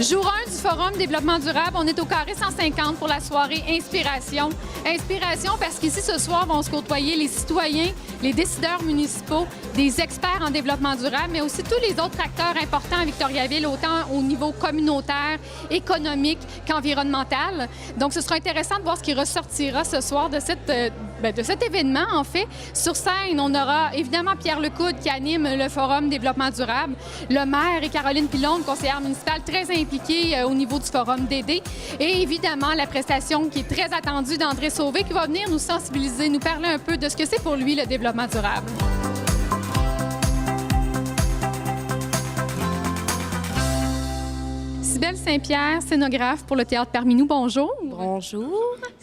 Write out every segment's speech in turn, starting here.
Jour 1 du Forum Développement durable, on est au carré 150 pour la soirée Inspiration. Inspiration parce qu'ici, ce soir, vont se côtoyer les citoyens, les décideurs municipaux, des experts en développement durable, mais aussi tous les autres acteurs importants à Victoriaville, autant au niveau communautaire, économique qu'environnemental. Donc, ce sera intéressant de voir ce qui ressortira ce soir de cet événement, en fait. Sur scène, on aura évidemment Pierre Lecoudre qui anime le Forum Développement durable, le maire et Caroline Pilon, conseillère municipale, très impliquée au niveau du Forum DD. Et évidemment, la prestation qui est très attendue d'André Sauvé qui va venir nous sensibiliser, nous parler un peu de ce que c'est pour lui le développement durable. Cybelle Saint-Pierre, scénographe pour le Théâtre Parmi nous. Bonjour. Bonjour.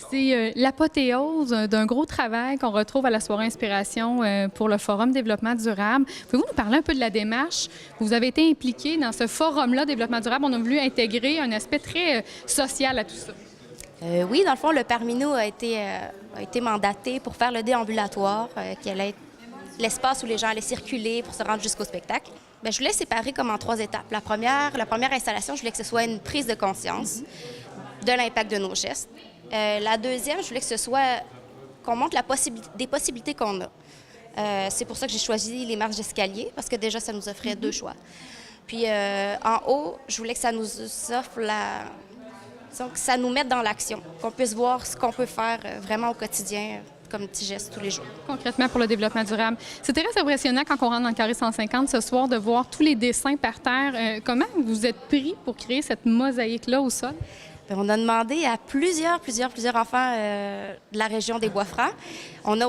C'est l'apothéose d'un gros travail qu'on retrouve à la soirée Inspiration pour le Forum Développement durable. Pouvez-vous nous parler un peu de la démarche? Vous avez été impliqué dans ce forum-là, Développement durable. On a voulu intégrer un aspect très social à tout ça. Oui, dans le fond, le Parmi nous a été mandaté pour faire le déambulatoire, qui allait être l'espace où les gens allaient circuler pour se rendre jusqu'au spectacle. Bien, je voulais séparer comme en 3 étapes. La première installation, je voulais que ce soit une prise de conscience de l'impact de nos gestes. La deuxième, je voulais que ce soit qu'on montre des possibilités qu'on a. C'est pour ça que j'ai choisi les marches d'escalier, parce que déjà, ça nous offrait 2 choix. Puis en haut, je voulais que ça nous offre que ça nous mette dans l'action, qu'on puisse voir ce qu'on peut faire vraiment au quotidien, comme petit geste tous les jours. Concrètement pour le développement durable. C'est très impressionnant quand on rentre dans le carré 150 ce soir de voir tous les dessins par terre. Comment vous êtes pris pour créer cette mosaïque-là au sol? Bien, on a demandé à plusieurs enfants de la région des Bois-Francs. On a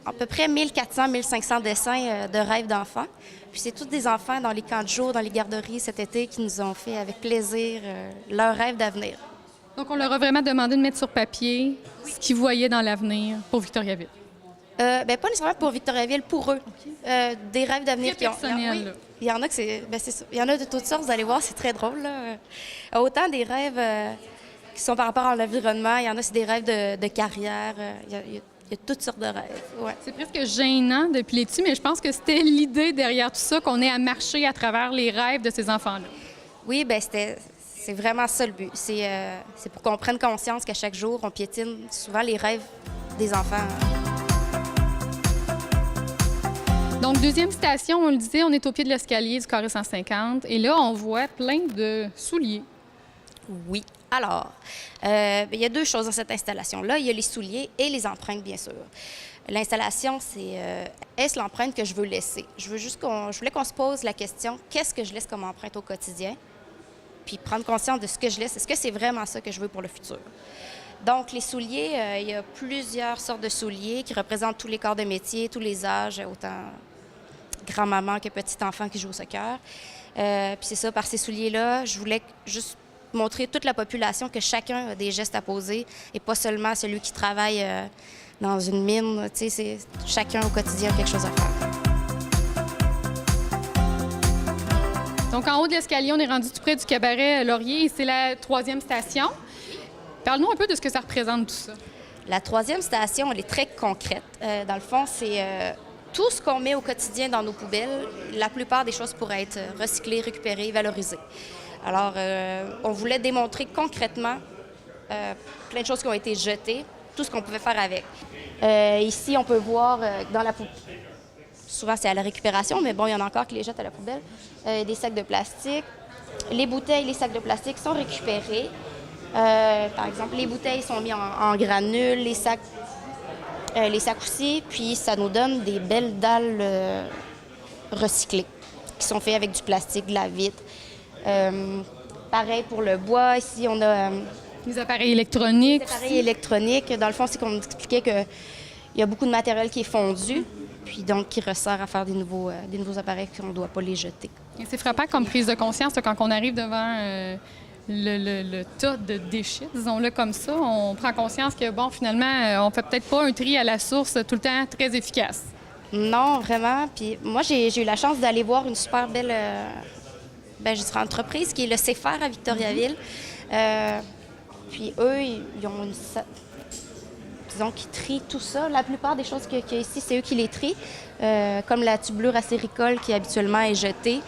à peu près 1400-1500 dessins de rêves d'enfants. Puis c'est tous des enfants dans les camps de jour, dans les garderies cet été qui nous ont fait avec plaisir leur rêve d'avenir. Donc, on leur a vraiment demandé de mettre sur papier ce qu'ils voyaient dans l'avenir pour Victoriaville. Bien, pas nécessairement pour Victoriaville, pour eux. Des rêves d'avenir qui ont... Oui. Il y en a que c'est ça. Il y en a de toutes sortes, vous allez voir, c'est très drôle, là. Autant des rêves qui sont par rapport à l'environnement, il y en a, c'est des rêves de carrière. Il y a toutes sortes de rêves. Ouais. C'est presque gênant depuis les petits, mais je pense que c'était l'idée derrière tout ça, qu'on ait à marcher à travers les rêves de ces enfants-là. Oui, bien, c'est vraiment ça le but. C'est pour qu'on prenne conscience qu'à chaque jour, on piétine souvent les rêves des enfants. Donc, deuxième station, on le disait, on est au pied de l'escalier du carré 150 et là, on voit plein de souliers. Oui. Alors, il y a 2 choses dans cette installation-là. Il y a les souliers et les empreintes, bien sûr. L'installation, c'est est-ce l'empreinte que je veux laisser? Je voulais qu'on se pose la question, qu'est-ce que je laisse comme empreinte au quotidien? Puis prendre conscience de ce que je laisse. Est-ce que c'est vraiment ça que je veux pour le futur? Donc, les souliers, il y a plusieurs sortes de souliers qui représentent tous les corps de métier, tous les âges, autant grand-maman que petit enfant qui joue au soccer. Puis c'est ça, par ces souliers-là, je voulais juste montrer toute la population que chacun a des gestes à poser et pas seulement celui qui travaille dans une mine. Tu sais, c'est chacun au quotidien a quelque chose à faire. Donc, en haut de l'escalier, on est rendu tout près du cabaret Laurier et c'est la 3e station. Parle-nous un peu de ce que ça représente, tout ça. La 3e station, elle est très concrète. Dans le fond, c'est tout ce qu'on met au quotidien dans nos poubelles. La plupart des choses pourraient être recyclées, récupérées, valorisées. Alors, on voulait démontrer concrètement plein de choses qui ont été jetées, tout ce qu'on pouvait faire avec. Ici, on peut voir dans la poubelle. Souvent, c'est à la récupération, mais bon, il y en a encore qui les jettent à la poubelle. Des sacs de plastique. Les bouteilles, les sacs de plastique sont récupérés. Par exemple, les bouteilles sont mises en granules, les sacs aussi, puis ça nous donne des belles dalles recyclées qui sont faites avec du plastique, de la vitre. Pareil pour le bois, ici on a... les appareils électroniques. Les appareils électroniques, dans le fond, c'est qu'on nous expliquait qu'il y a beaucoup de matériel qui est fondu, puis donc qui ressert à faire des nouveaux appareils qu'on ne doit pas les jeter. Et c'est frappant comme prise de conscience là, quand on arrive devant le tas de déchets, disons-le comme ça. On prend conscience que, bon, finalement, on fait peut-être pas un tri à la source tout le temps très efficace. Non, vraiment. Puis moi, j'ai eu la chance d'aller voir une super belle entreprise qui est le CFR à Victoriaville. Puis eux, ils ont disons qu'ils trient tout ça. La plupart des choses qu'il y a ici, c'est eux qui les trient. Comme la tubulure acéricole qui habituellement est jetée.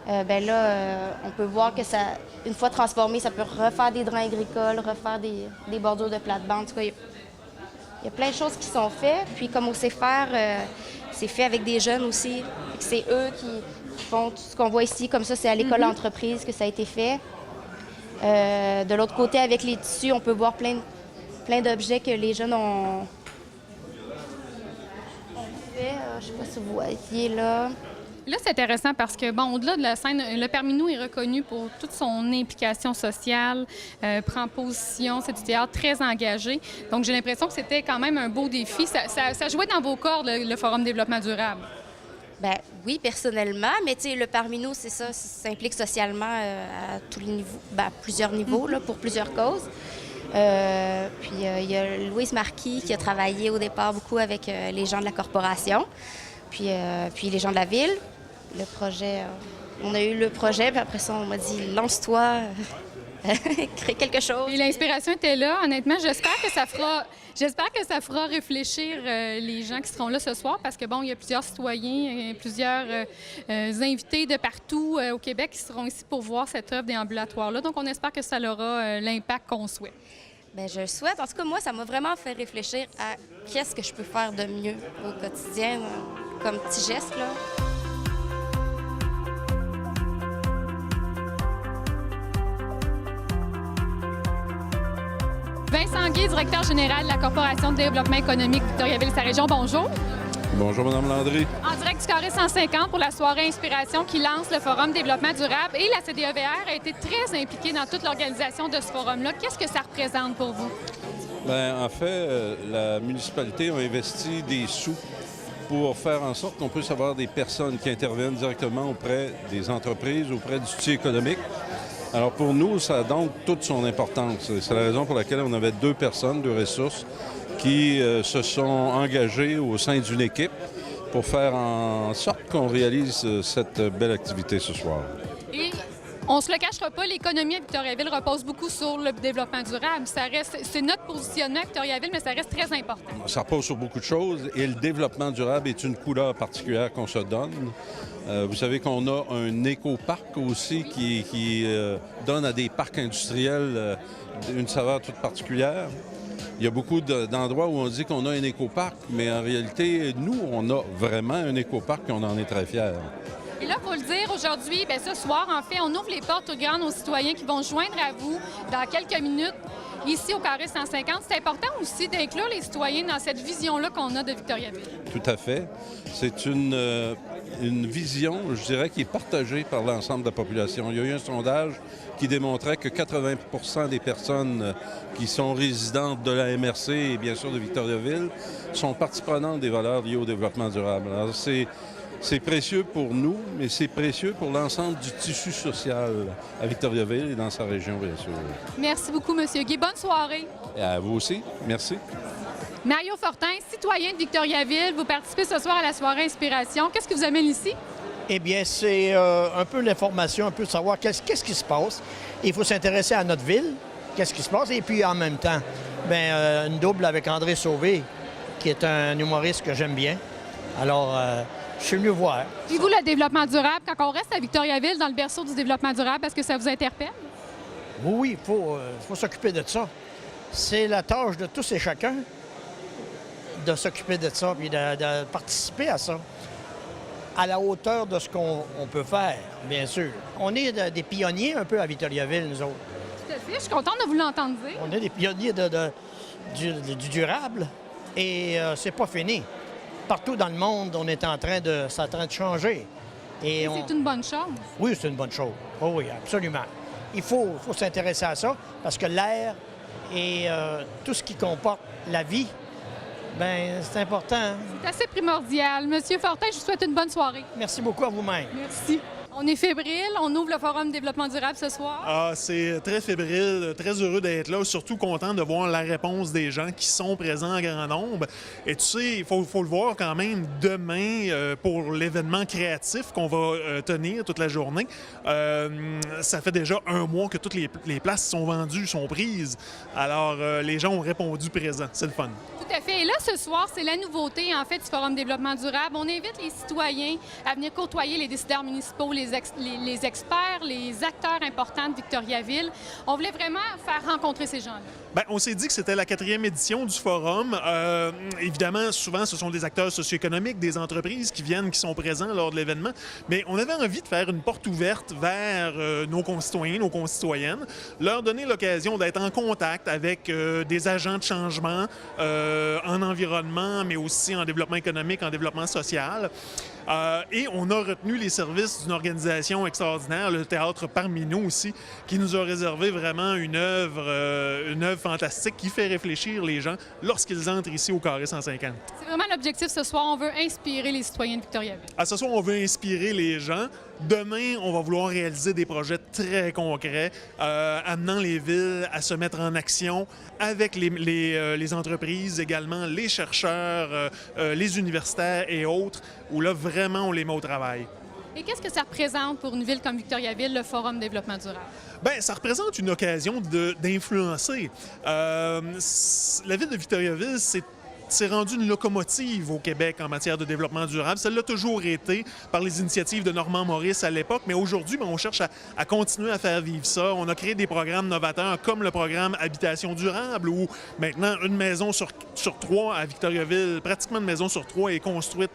On peut voir que ça, une fois transformé, ça peut refaire des drains agricoles, refaire des bordures de plate-bande. En tout cas, il y a plein de choses qui sont faites. Puis comme au CFR, c'est fait avec des jeunes aussi. C'est eux qui font tout ce qu'on voit ici. Comme ça, c'est à l'école entreprise que ça a été fait. De l'autre côté, avec les tissus, on peut voir plein d'objets que les jeunes ont fait. Je ne sais pas si vous voyez là. Là, c'est intéressant parce que, bon, au-delà de la scène, le Permis-nous est reconnu pour toute son implication sociale, prend position, c'est du théâtre très engagé. Donc, j'ai l'impression que c'était quand même un beau défi. Ça jouait dans vos cordes, le Forum Développement durable. Bien, oui, personnellement, mais tu sais, le Permis-nous, c'est ça implique socialement à tous les niveaux, à plusieurs niveaux, là, pour plusieurs causes. Puis, il y a Louise Marquis qui a travaillé au départ beaucoup avec les gens de la corporation, puis les gens de la ville. Le projet, on a eu le projet, puis après ça, on m'a dit « lance-toi, crée quelque chose ». Et l'inspiration était là. Honnêtement, j'espère que ça fera réfléchir les gens qui seront là ce soir, parce que, bon, il y a plusieurs citoyens, plusieurs invités de partout au Québec qui seront ici pour voir cette œuvre déambulatoire-là. Donc, on espère que ça aura l'impact qu'on souhaite. Bien, je le souhaite. En tout cas, moi, ça m'a vraiment fait réfléchir à qu'est-ce que je peux faire de mieux au quotidien, comme petit geste, là. Vincent Guay, directeur général de la Corporation de développement économique Victoriaville-sa-Région, bonjour. Bonjour, Mme Landry. En direct du Carré 150 pour la soirée Inspiration qui lance le Forum Développement durable. Et la CDEVR a été très impliquée dans toute l'organisation de ce forum-là. Qu'est-ce que ça représente pour vous? Bien, en fait, la municipalité a investi des sous pour faire en sorte qu'on puisse avoir des personnes qui interviennent directement auprès des entreprises, auprès du tissu économique. Alors pour nous, ça a donc toute son importance. C'est la raison pour laquelle on avait 2 personnes, 2 ressources, qui se sont engagées au sein d'une équipe pour faire en sorte qu'on réalise cette belle activité ce soir. Et on se le cachera pas, l'économie à Victoriaville repose beaucoup sur le développement durable. C'est notre positionnement à Victoriaville, mais ça reste très important. Ça repose sur beaucoup de choses et le développement durable est une couleur particulière qu'on se donne. Vous savez qu'on a un éco-parc aussi qui donne à des parcs industriels une saveur toute particulière. Il y a beaucoup d'endroits où on dit qu'on a un éco-parc, mais en réalité, nous, on a vraiment un éco-parc et on en est très fiers. Et là, il faut le dire, aujourd'hui, bien, ce soir, en fait, on ouvre les portes grandes aux citoyens qui vont se joindre à vous dans quelques minutes ici au Carré 150. C'est important aussi d'inclure les citoyens dans cette vision-là qu'on a de Victoriaville. Tout à fait. C'est une vision, je dirais, qui est partagée par l'ensemble de la population. Il y a eu un sondage qui démontrait que 80 des personnes qui sont résidentes de la MRC et bien sûr de Victoriaville sont partie prenante des valeurs liées au développement durable. Alors, c'est précieux pour nous, mais c'est précieux pour l'ensemble du tissu social à Victoriaville et dans sa région, bien sûr. Merci beaucoup, M. Guay. Bonne soirée. Et à vous aussi. Merci. Mario Fortin, citoyen de Victoriaville, vous participez ce soir à la soirée Inspiration. Qu'est-ce que vous amène ici? Eh bien, c'est un peu l'information, un peu de savoir qu'est-ce qui se passe. Il faut s'intéresser à notre ville, qu'est-ce qui se passe. Et puis, en même temps, une double avec André Sauvé, qui est un humoriste que j'aime bien. Alors, je suis venu voir. Puis vous, le développement durable, quand on reste à Victoriaville, dans le berceau du développement durable, est-ce que ça vous interpelle? Oui, il faut s'occuper de ça. C'est la tâche de tous et chacun de s'occuper de ça, puis de participer à ça, à la hauteur de ce qu'on peut faire, bien sûr. On est des pionniers un peu à Victoriaville, nous autres. Tout à fait. Je suis contente de vous l'entendre dire. On est des pionniers du durable et c'est pas fini. Partout dans le monde, on est en train de changer. Et c'est une bonne chose. Oui, c'est une bonne chose. Oh oui, absolument. Il faut s'intéresser à ça parce que l'air et tout ce qui comporte la vie, bien, c'est important. C'est assez primordial. Monsieur Fortin, je vous souhaite une bonne soirée. Merci beaucoup à vous-même. Merci. On est fébrile, on ouvre le Forum Développement durable ce soir. Ah, c'est très fébrile, très heureux d'être là, surtout content de voir la réponse des gens qui sont présents en grand nombre. Et tu sais, il faut le voir quand même demain pour l'événement créatif qu'on va tenir toute la journée. Ça fait déjà un mois que toutes les places sont vendues, sont prises. Alors, les gens ont répondu présent. C'est le fun. Tout Tout à fait. Et là, ce soir, c'est la nouveauté, en fait, du Forum Développement durable. On invite les citoyens à venir côtoyer les décideurs municipaux, les experts, les acteurs importants de Victoriaville. On voulait vraiment faire rencontrer ces gens-là. Bien, on s'est dit que c'était la 4e édition du forum. Évidemment, souvent, ce sont des acteurs socio-économiques, des entreprises qui viennent, qui sont présents lors de l'événement. Mais on avait envie de faire une porte ouverte vers nos concitoyens, nos concitoyennes, leur donner l'occasion d'être en contact avec des agents de changement en environnement, mais aussi en développement économique, en développement social. Et on a retenu les services d'une organisation extraordinaire, le Théâtre Parmi nous aussi, qui nous a réservé vraiment une œuvre fantastique qui fait réfléchir les gens lorsqu'ils entrent ici au Carré 150. C'est vraiment l'objectif ce soir. On veut inspirer les citoyens de Victoriaville. Ce soir, on veut inspirer les gens. Demain, on va vouloir réaliser des projets très concrets, amenant les villes à se mettre en action avec les entreprises également, les chercheurs, les universitaires et autres, où là, vraiment, on les met au travail. Et qu'est-ce que ça représente pour une ville comme Victoriaville, le Forum Développement durable? Bien, ça représente une occasion d'influencer. La ville de Victoriaville, c'est rendu une locomotive au Québec en matière de développement durable. Ça l'a toujours été par les initiatives de Normand Maurice à l'époque, mais aujourd'hui, on cherche à continuer à faire vivre ça. On a créé des programmes novateurs comme le programme Habitation durable, où maintenant, une maison sur 3 à Victoriaville, pratiquement une maison sur 3 est construite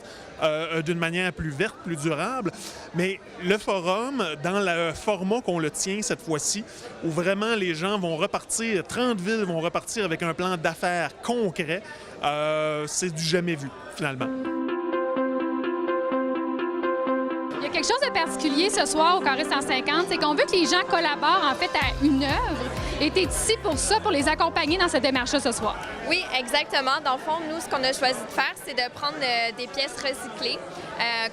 d'une manière plus verte, plus durable. Mais le forum, dans le format qu'on le tient cette fois-ci, où vraiment les gens vont repartir, 30 villes vont repartir avec un plan d'affaires concret, c'est du jamais vu, finalement. Il y a quelque chose de particulier ce soir au Carré 150, c'est qu'on veut que les gens collaborent en fait à une œuvre. Et tu es ici pour ça, pour les accompagner dans cette démarche-là ce soir. Oui, exactement. Dans le fond, nous, ce qu'on a choisi de faire, c'est de prendre des pièces recyclées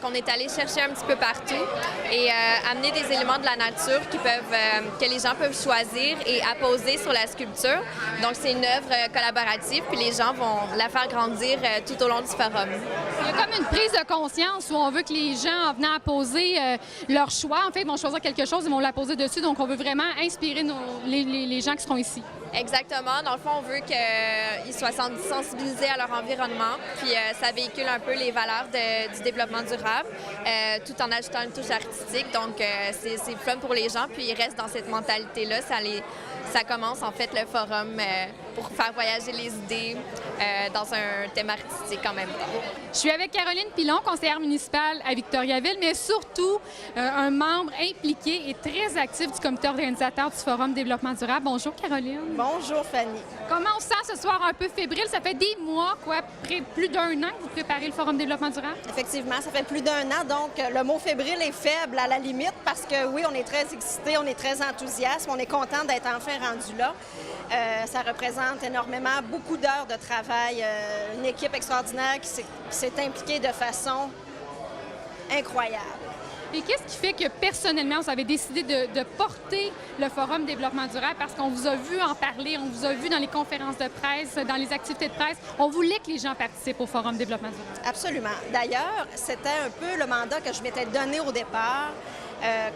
qu'on est allé chercher un petit peu partout et amener des éléments de la nature que les gens peuvent choisir et apposer sur la sculpture. Donc, c'est une œuvre collaborative, puis les gens vont la faire grandir tout au long du forum. Il y a comme une prise de conscience où on veut que les gens, en venant apposer leur choix, en fait, ils vont choisir quelque chose, ils vont l'apposer dessus. Donc, on veut vraiment inspirer les gens qui seront ici. Exactement. Dans le fond, on veut qu'ils soient sensibilisés à leur environnement, puis ça véhicule un peu les valeurs du développement durable, tout en ajoutant une touche artistique. Donc, c'est fun pour les gens, puis ils restent dans cette mentalité-là. Ça commence, en fait, le forum pour faire voyager les idées dans un thème artistique en même temps. Je suis avec Caroline Pilon, conseillère municipale à Victoriaville, mais surtout un membre impliqué et très actif du comité organisateur du Forum Développement durable. Bonjour, Caroline. Bonjour, Fanny. Comment on se sent ce soir un peu fébrile? Ça fait des mois, plus d'1 an que vous préparez le Forum Développement durable? Effectivement, ça fait plus d'1 an, donc le mot fébrile est faible à la limite parce que oui, on est très excités, on est très enthousiastes, on est content d'être enfin rendu là. Ça représente énormément, beaucoup d'heures de travail, une équipe extraordinaire qui s'est impliquée de façon incroyable. Et qu'est-ce qui fait que, personnellement, vous avez décidé de porter le Forum Développement durable? Parce qu'on vous a vu en parler, on vous a vu dans les conférences de presse, dans les activités de presse. On voulait que les gens participent au Forum Développement durable. Absolument. D'ailleurs, c'était un peu le mandat que je m'étais donné au départ.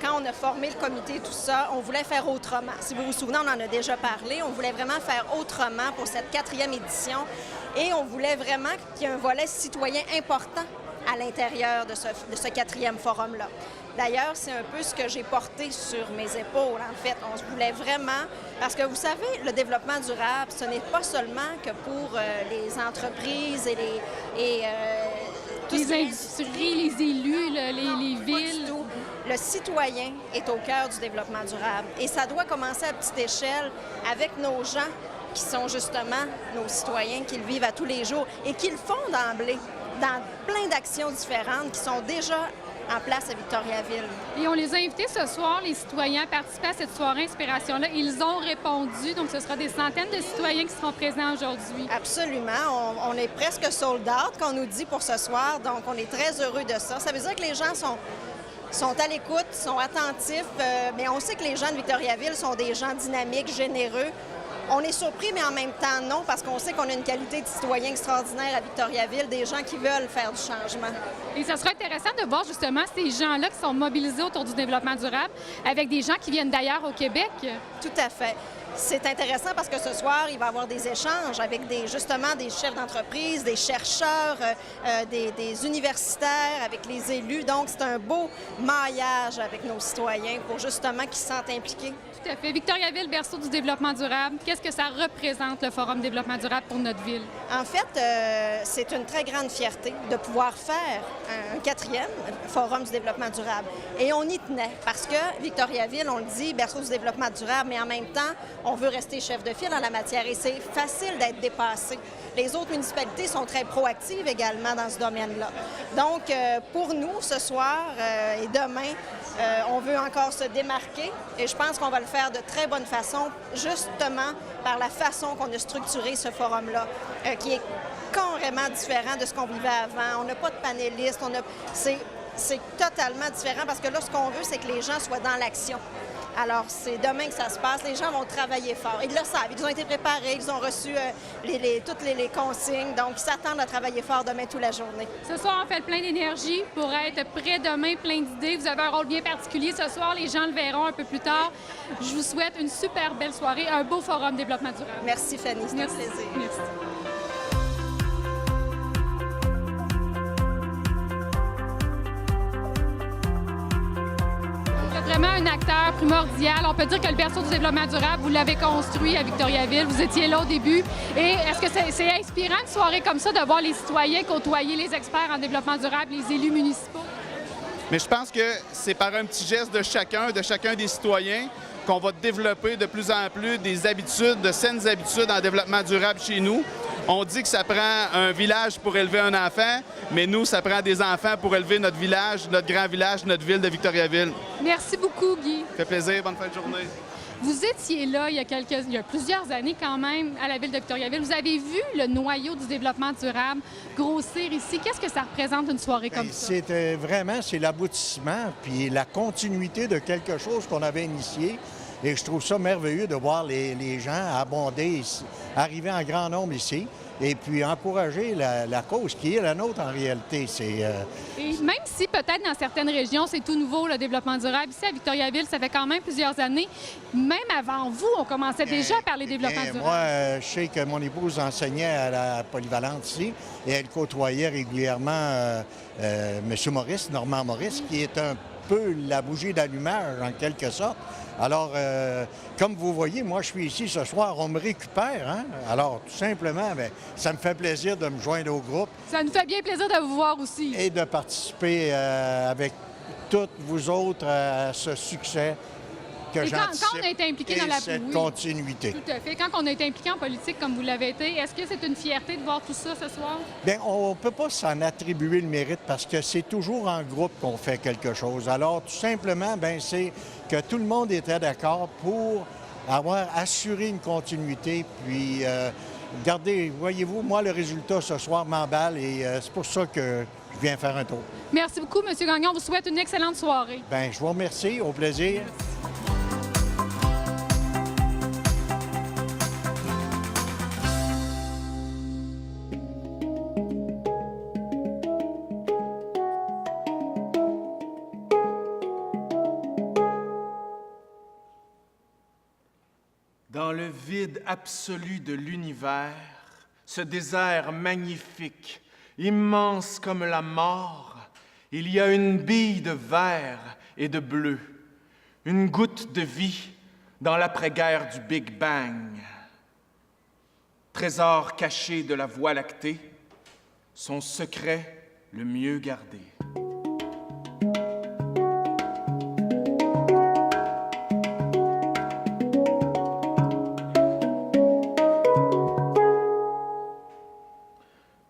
Quand on a formé le comité, tout ça, on voulait faire autrement. Si vous vous souvenez, on en a déjà parlé. On voulait vraiment faire autrement pour cette 4e édition. Et on voulait vraiment qu'il y ait un volet citoyen important à l'intérieur de ce 4e forum-là. D'ailleurs, c'est un peu ce que j'ai porté sur mes épaules, en fait. On se voulait vraiment... Parce que, vous savez, le développement durable, ce n'est pas seulement que pour les entreprises et les industries, les élus, les villes. Tout. Le citoyen est au cœur du développement durable. Et ça doit commencer à petite échelle avec nos gens qui sont justement nos citoyens, qui le vivent à tous les jours et qui le font d'emblée dans plein d'actions différentes qui sont déjà en place à Victoriaville. Et on les a invités ce soir, les citoyens, à participer à cette soirée Inspiration-là. Ils ont répondu, donc ce sera des centaines de citoyens qui seront présents aujourd'hui. Absolument. On est presque sold out, qu'on nous dit, pour ce soir, donc on est très heureux de ça. Ça veut dire que les gens sont à l'écoute, sont attentifs, mais on sait que les gens de Victoriaville sont des gens dynamiques, généreux. On est surpris, mais en même temps non, parce qu'on sait qu'on a une qualité de citoyen extraordinaire à Victoriaville, des gens qui veulent faire du changement. Et ça sera intéressant de voir justement ces gens-là qui sont mobilisés autour du développement durable avec des gens qui viennent d'ailleurs au Québec. Tout à fait. c'est intéressant parce que ce soir, il va y avoir des échanges avec justement des chefs d'entreprise, des chercheurs, des universitaires, avec les élus. Donc, c'est un beau maillage avec nos citoyens pour justement qu'ils se sentent impliqués. Tout à fait. Victoriaville, berceau du développement durable. Qu'est-ce que ça représente, le Forum développement durable, pour notre ville? En fait, c'est une très grande fierté de pouvoir faire un 4e Forum du développement durable. Et on y tenait parce que Victoriaville, on le dit, berceau du développement durable, mais en même temps, on veut rester chef de file en la matière et c'est facile d'être dépassé. Les autres municipalités sont très proactives également dans ce domaine-là. Donc, pour nous, ce soir et demain, on veut encore se démarquer et je pense qu'on va le faire de très bonne façon, justement par la façon qu'on a structuré ce forum-là, qui est carrément différent de ce qu'on vivait avant. On n'a pas de panélistes, c'est totalement différent parce que là, ce qu'on veut, c'est que les gens soient dans l'action. Alors, c'est demain que ça se passe. Les gens vont travailler fort. Ils le savent. Ils ont été préparés. Ils ont reçu toutes les consignes. Donc, ils s'attendent à travailler fort demain toute la journée. Ce soir, on fait le plein d'énergie pour être prêt demain, plein d'idées. Vous avez un rôle bien particulier. Ce soir, les gens le verront un peu plus tard. Je vous souhaite une super belle soirée, un beau forum développement durable. Merci, Fanny. C'est un plaisir. Merci. Vraiment un acteur primordial. On peut dire que le berceau du développement durable, vous l'avez construit à Victoriaville. Vous étiez là au début. Et est-ce que c'est inspirant une soirée comme ça de voir les citoyens côtoyer les experts en développement durable, les élus municipaux? Mais je pense que c'est par un petit geste de chacun des citoyens, qu'on va développer de plus en plus des habitudes, de saines habitudes en développement durable chez nous. On dit que ça prend un village pour élever un enfant, mais nous, ça prend des enfants pour élever notre village, notre grand village, notre ville de Victoriaville. Merci beaucoup, Guy. Ça fait plaisir. Bonne fin de journée. Vous étiez là il y a plusieurs années quand même à la ville de Victoriaville. Vous avez vu le noyau du développement durable grossir ici. Qu'est-ce que ça représente une soirée comme ça? C'est l'aboutissement puis la continuité de quelque chose qu'on avait initié. Et je trouve ça merveilleux de voir les gens abonder ici, arriver en grand nombre ici et puis encourager la cause qui est la nôtre en réalité. Et même si peut-être dans certaines régions, c'est tout nouveau, le développement durable, ici à Victoriaville, ça fait quand même plusieurs années. Même avant vous, on commençait déjà à parler développement durable. Moi, je sais que mon épouse enseignait à la polyvalente ici et elle côtoyait régulièrement M. Maurice, Normand Maurice, qui est un peu la bougie d'allumage en quelque sorte. Alors, comme vous voyez, moi, je suis ici ce soir, on me récupère. Hein? Alors, tout simplement, bien, ça me fait plaisir de me joindre au groupe. Ça nous fait bien plaisir de vous voir aussi. Et de participer avec toutes vous autres à ce succès que j'anticipe. Quand on a été impliqué dans cette continuité. Tout à fait. Quand on a été impliqué en politique comme vous l'avez été, est-ce que c'est une fierté de voir tout ça ce soir? Bien, on ne peut pas s'en attribuer le mérite parce que c'est toujours en groupe qu'on fait quelque chose. Alors, tout simplement, bien, c'est que tout le monde était d'accord pour avoir assuré une continuité. Puis, regardez, voyez-vous, moi, le résultat ce soir m'emballe et c'est pour ça que je viens faire un tour. Merci beaucoup, M. Gagnon. On vous souhaite une excellente soirée. Bien, je vous remercie. Au plaisir. Dans le vide absolu de l'univers, ce désert magnifique, immense comme la mort, il y a une bille de vert et de bleu, une goutte de vie dans l'après-guerre du Big Bang. Trésor caché de la Voie lactée, son secret le mieux gardé.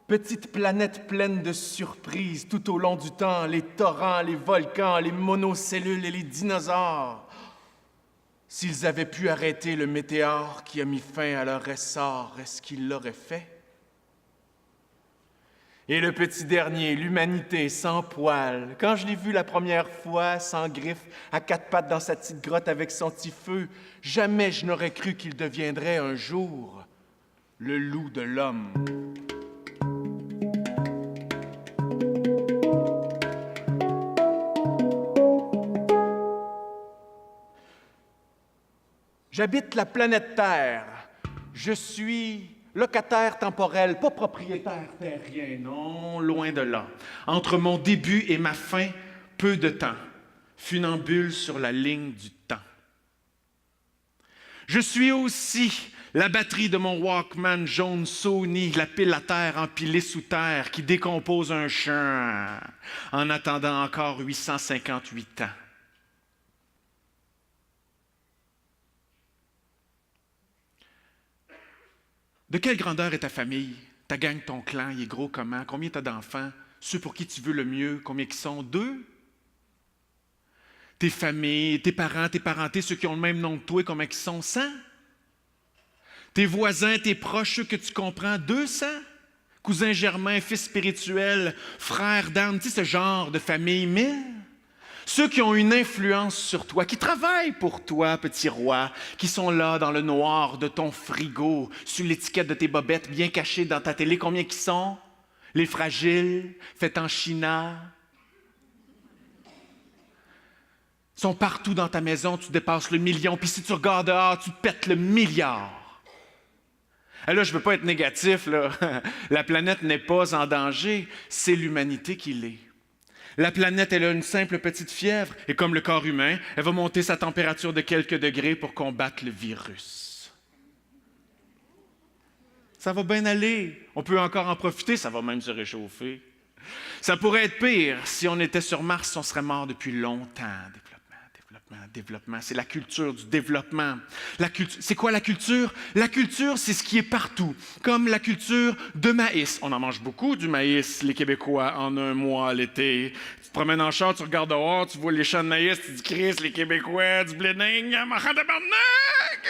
Petite planète pleine de surprises tout au long du temps, les torrents, les volcans, les monocellules et les dinosaures. S'ils avaient pu arrêter le météore qui a mis fin à leur essor, est-ce qu'ils l'auraient fait? Et le petit dernier, l'humanité sans poils, quand je l'ai vu la première fois, sans griffes, à quatre pattes dans sa petite grotte avec son petit feu, jamais je n'aurais cru qu'il deviendrait un jour le loup de l'homme. J'habite la planète Terre. Je suis locataire temporel, pas propriétaire terrien, non, loin de là. Entre mon début et ma fin, peu de temps. Funambule sur la ligne du temps. Je suis aussi la batterie de mon Walkman jaune Sony, la pile à terre empilée sous terre qui décompose un champ en attendant encore 858 ans. De quelle grandeur est ta famille? Ta gang, ton clan, il est gros comment? Combien t'as d'enfants? Ceux pour qui tu veux le mieux, combien ils sont? 2? Tes familles, tes parents, tes parentés, ceux qui ont le même nom que toi, combien ils sont? 100? Tes voisins, tes proches, ceux que tu comprends? 200? Cousin germain, fils spirituel, frère d'âme, tu sais, ce genre de famille? 1000? Ceux qui ont une influence sur toi, qui travaillent pour toi, petit roi, qui sont là dans le noir de ton frigo, sur l'étiquette de tes bobettes, bien cachées dans ta télé, combien qui sont? Les fragiles, faits en China. Ils sont partout dans ta maison, tu dépasses le million, puis si tu regardes dehors, tu pètes le milliard. Et là, je ne veux pas être négatif, là. La planète n'est pas en danger, c'est l'humanité qui l'est. La planète, elle a une simple petite fièvre, et comme le corps humain, elle va monter sa température de quelques degrés pour combattre le virus. Ça va bien aller. On peut encore en profiter, ça va même se réchauffer. Ça pourrait être pire. Si on était sur Mars, on serait mort depuis longtemps. Développement. C'est la culture du développement. C'est quoi la culture? La culture, c'est ce qui est partout. Comme la culture de maïs. On en mange beaucoup du maïs, les Québécois, en un mois l'été. Tu te promènes en char, tu regardes dehors, tu vois les champs de maïs, tu dis « Chris, les Québécois, du bléding, en mangeant de barnac! »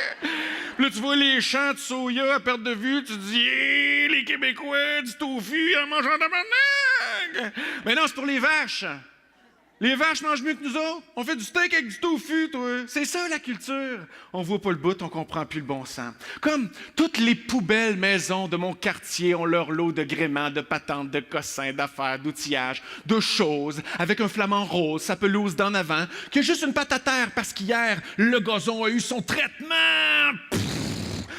Puis là, tu vois les champs de soya à perte de vue, tu dis hey, « Les Québécois, du tofu, en mangeant de barnac! » Mais non, c'est pour les vaches. Les vaches mangent mieux que nous autres. On fait du steak avec du tofu, toi. C'est ça, la culture. On voit pas le bout, on comprend plus le bon sens. Comme toutes les poubelles maisons de mon quartier ont leur lot de gréements, de patentes, de cossins, d'affaires, d'outillage, de choses, avec un flamant rose, sa pelouse d'en avant, qui a juste une patte à terre parce qu'hier, le gazon a eu son traitement.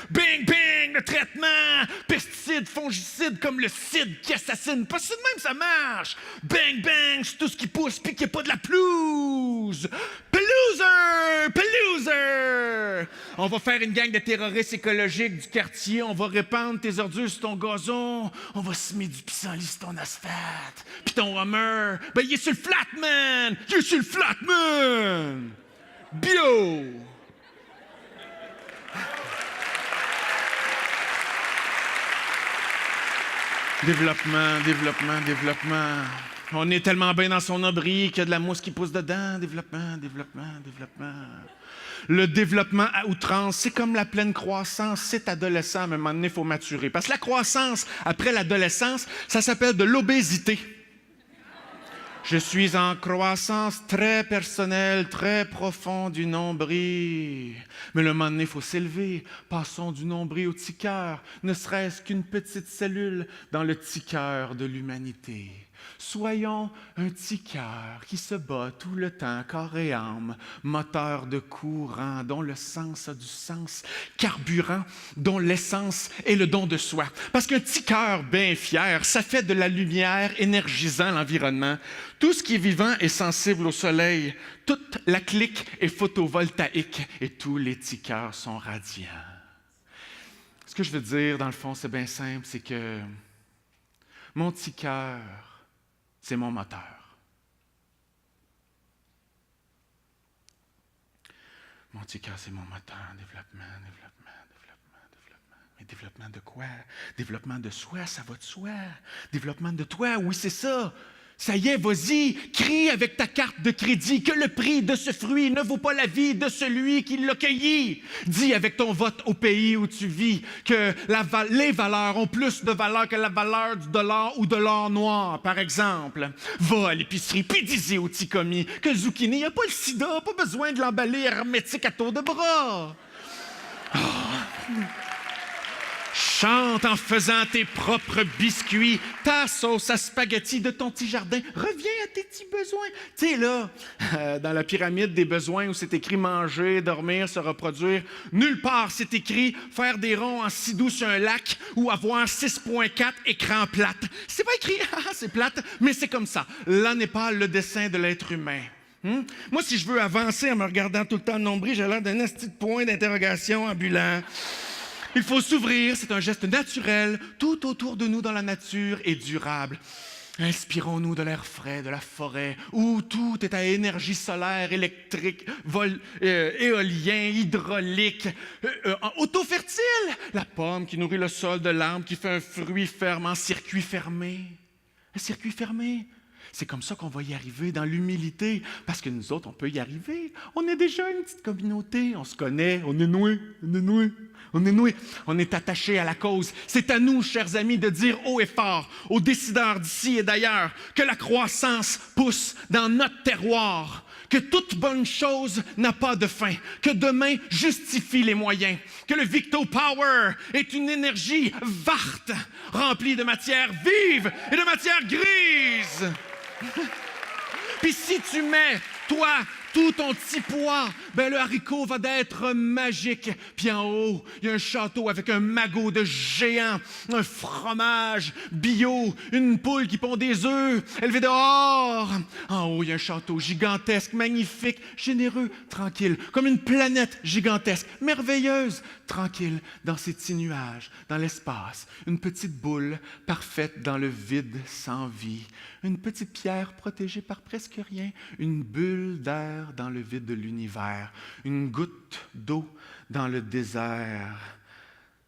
Bing, bing, le traitement! Pesticides, fongicides comme le cid qui assassine. Pas si de même ça marche! Bang, bang, c'est tout ce qui pousse puis qu'il n'y a pas de la pelouse! Pelouser! On va faire une gang de terroristes écologiques du quartier. On va répandre tes ordures sur ton gazon. On va semer du pissenlit sur ton asphalte. Puis ton Hummer, ben il est sur le Flatman! Il est sur le Flatman! Bio! Développement. On est tellement bien dans son abri qu'il y a de la mousse qui pousse dedans. Développement. Le développement à outrance, c'est comme la pleine croissance. C'est adolescent, mais à un moment donné, il faut maturer. Parce que la croissance, après l'adolescence, ça s'appelle de l'obésité. Je suis en croissance très personnelle, très profonde du nombril. Mais le moment donné, il faut s'élever. Passons du nombril au petit cœur, ne serait-ce qu'une petite cellule dans le petit cœur de l'humanité. Soyons un petit cœur qui se bat tout le temps, corps et âme, moteur de courant dont le sens a du sens, carburant dont l'essence est le don de soi. Parce qu'un petit cœur bien fier, ça fait de la lumière énergisant l'environnement. Tout ce qui est vivant est sensible au soleil. Toute la clique est photovoltaïque et tous les petits cœurs sont radiants. Ce que je veux dire, dans le fond, c'est bien simple, c'est que mon petit cœur, c'est mon moteur. Mon petit cœur, c'est mon moteur. Développement. Mais développement de quoi? Développement de soi, ça va de soi. Développement de toi, oui, c'est ça. Ça y est, vas-y, crie avec ta carte de crédit que le prix de ce fruit ne vaut pas la vie de celui qui l'a cueilli. Dis avec ton vote au pays où tu vis que les valeurs ont plus de valeur que la valeur du dollar ou de l'or noir, par exemple. Va à l'épicerie, puis dis au petit commis que le zucchini n'a pas le sida, pas besoin de l'emballer hermétique à tour de bras. Oh. Chante en faisant tes propres biscuits, ta sauce à spaghetti de ton petit jardin. Reviens à tes petits besoins. Tu sais, là, dans la pyramide des besoins où c'est écrit manger, dormir, se reproduire, nulle part c'est écrit faire des ronds en sidou sur un lac ou avoir 6.4 écrans plates. C'est pas écrit, c'est plate, mais c'est comme ça. Là n'est pas le dessin de l'être humain. Moi, si je veux avancer en me regardant tout le temps le nombril, j'ai l'air d'un esti de point d'interrogation ambulant. Il faut s'ouvrir, c'est un geste naturel. Tout autour de nous dans la nature est durable. Inspirons-nous de l'air frais, de la forêt, où tout est à énergie solaire, électrique, éolien, hydraulique, auto-fertile. La pomme qui nourrit le sol de l'arbre, qui fait un fruit ferme en circuit fermé. Un circuit fermé. C'est comme ça qu'on va y arriver, dans l'humilité, parce que nous autres, on peut y arriver. On est déjà une petite communauté, on se connaît, on est noués, on est attachés à la cause. C'est à nous, chers amis, de dire haut et fort aux décideurs d'ici et d'ailleurs que la croissance pousse dans notre terroir, que toute bonne chose n'a pas de fin, que demain justifie les moyens, que le Victo Power est une énergie verte, remplie de matière vive et de matière grise. Puis si tu mets, toi, tout ton petit poids, ben le haricot va d'être magique. Puis en haut, il y a un château avec un magot de géant, un fromage bio, une poule qui pond des œufs, élevée dehors. En haut, il y a un château gigantesque, magnifique, généreux, tranquille, comme une planète gigantesque, merveilleuse, tranquille, dans ses petits nuages, dans l'espace. Une petite boule parfaite dans le vide sans vie. Une petite pierre protégée par presque rien. Une bulle d'air dans le vide de l'univers. Une goutte d'eau dans le désert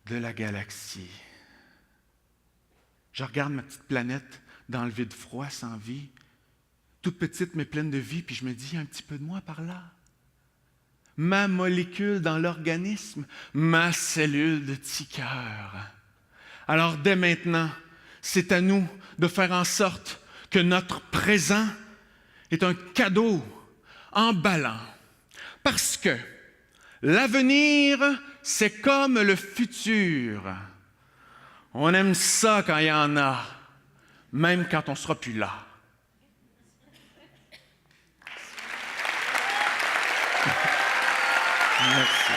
de la galaxie. Je regarde ma petite planète dans le vide froid, sans vie. Toute petite mais pleine de vie, puis je me dis, il y a un petit peu de moi par là. Ma molécule dans l'organisme, ma cellule de petit cœur. Alors dès maintenant, c'est à nous de faire en sorte que notre présent est un cadeau emballant. Parce que l'avenir, c'est comme le futur. On aime ça quand il y en a, même quand on ne sera plus là. Merci.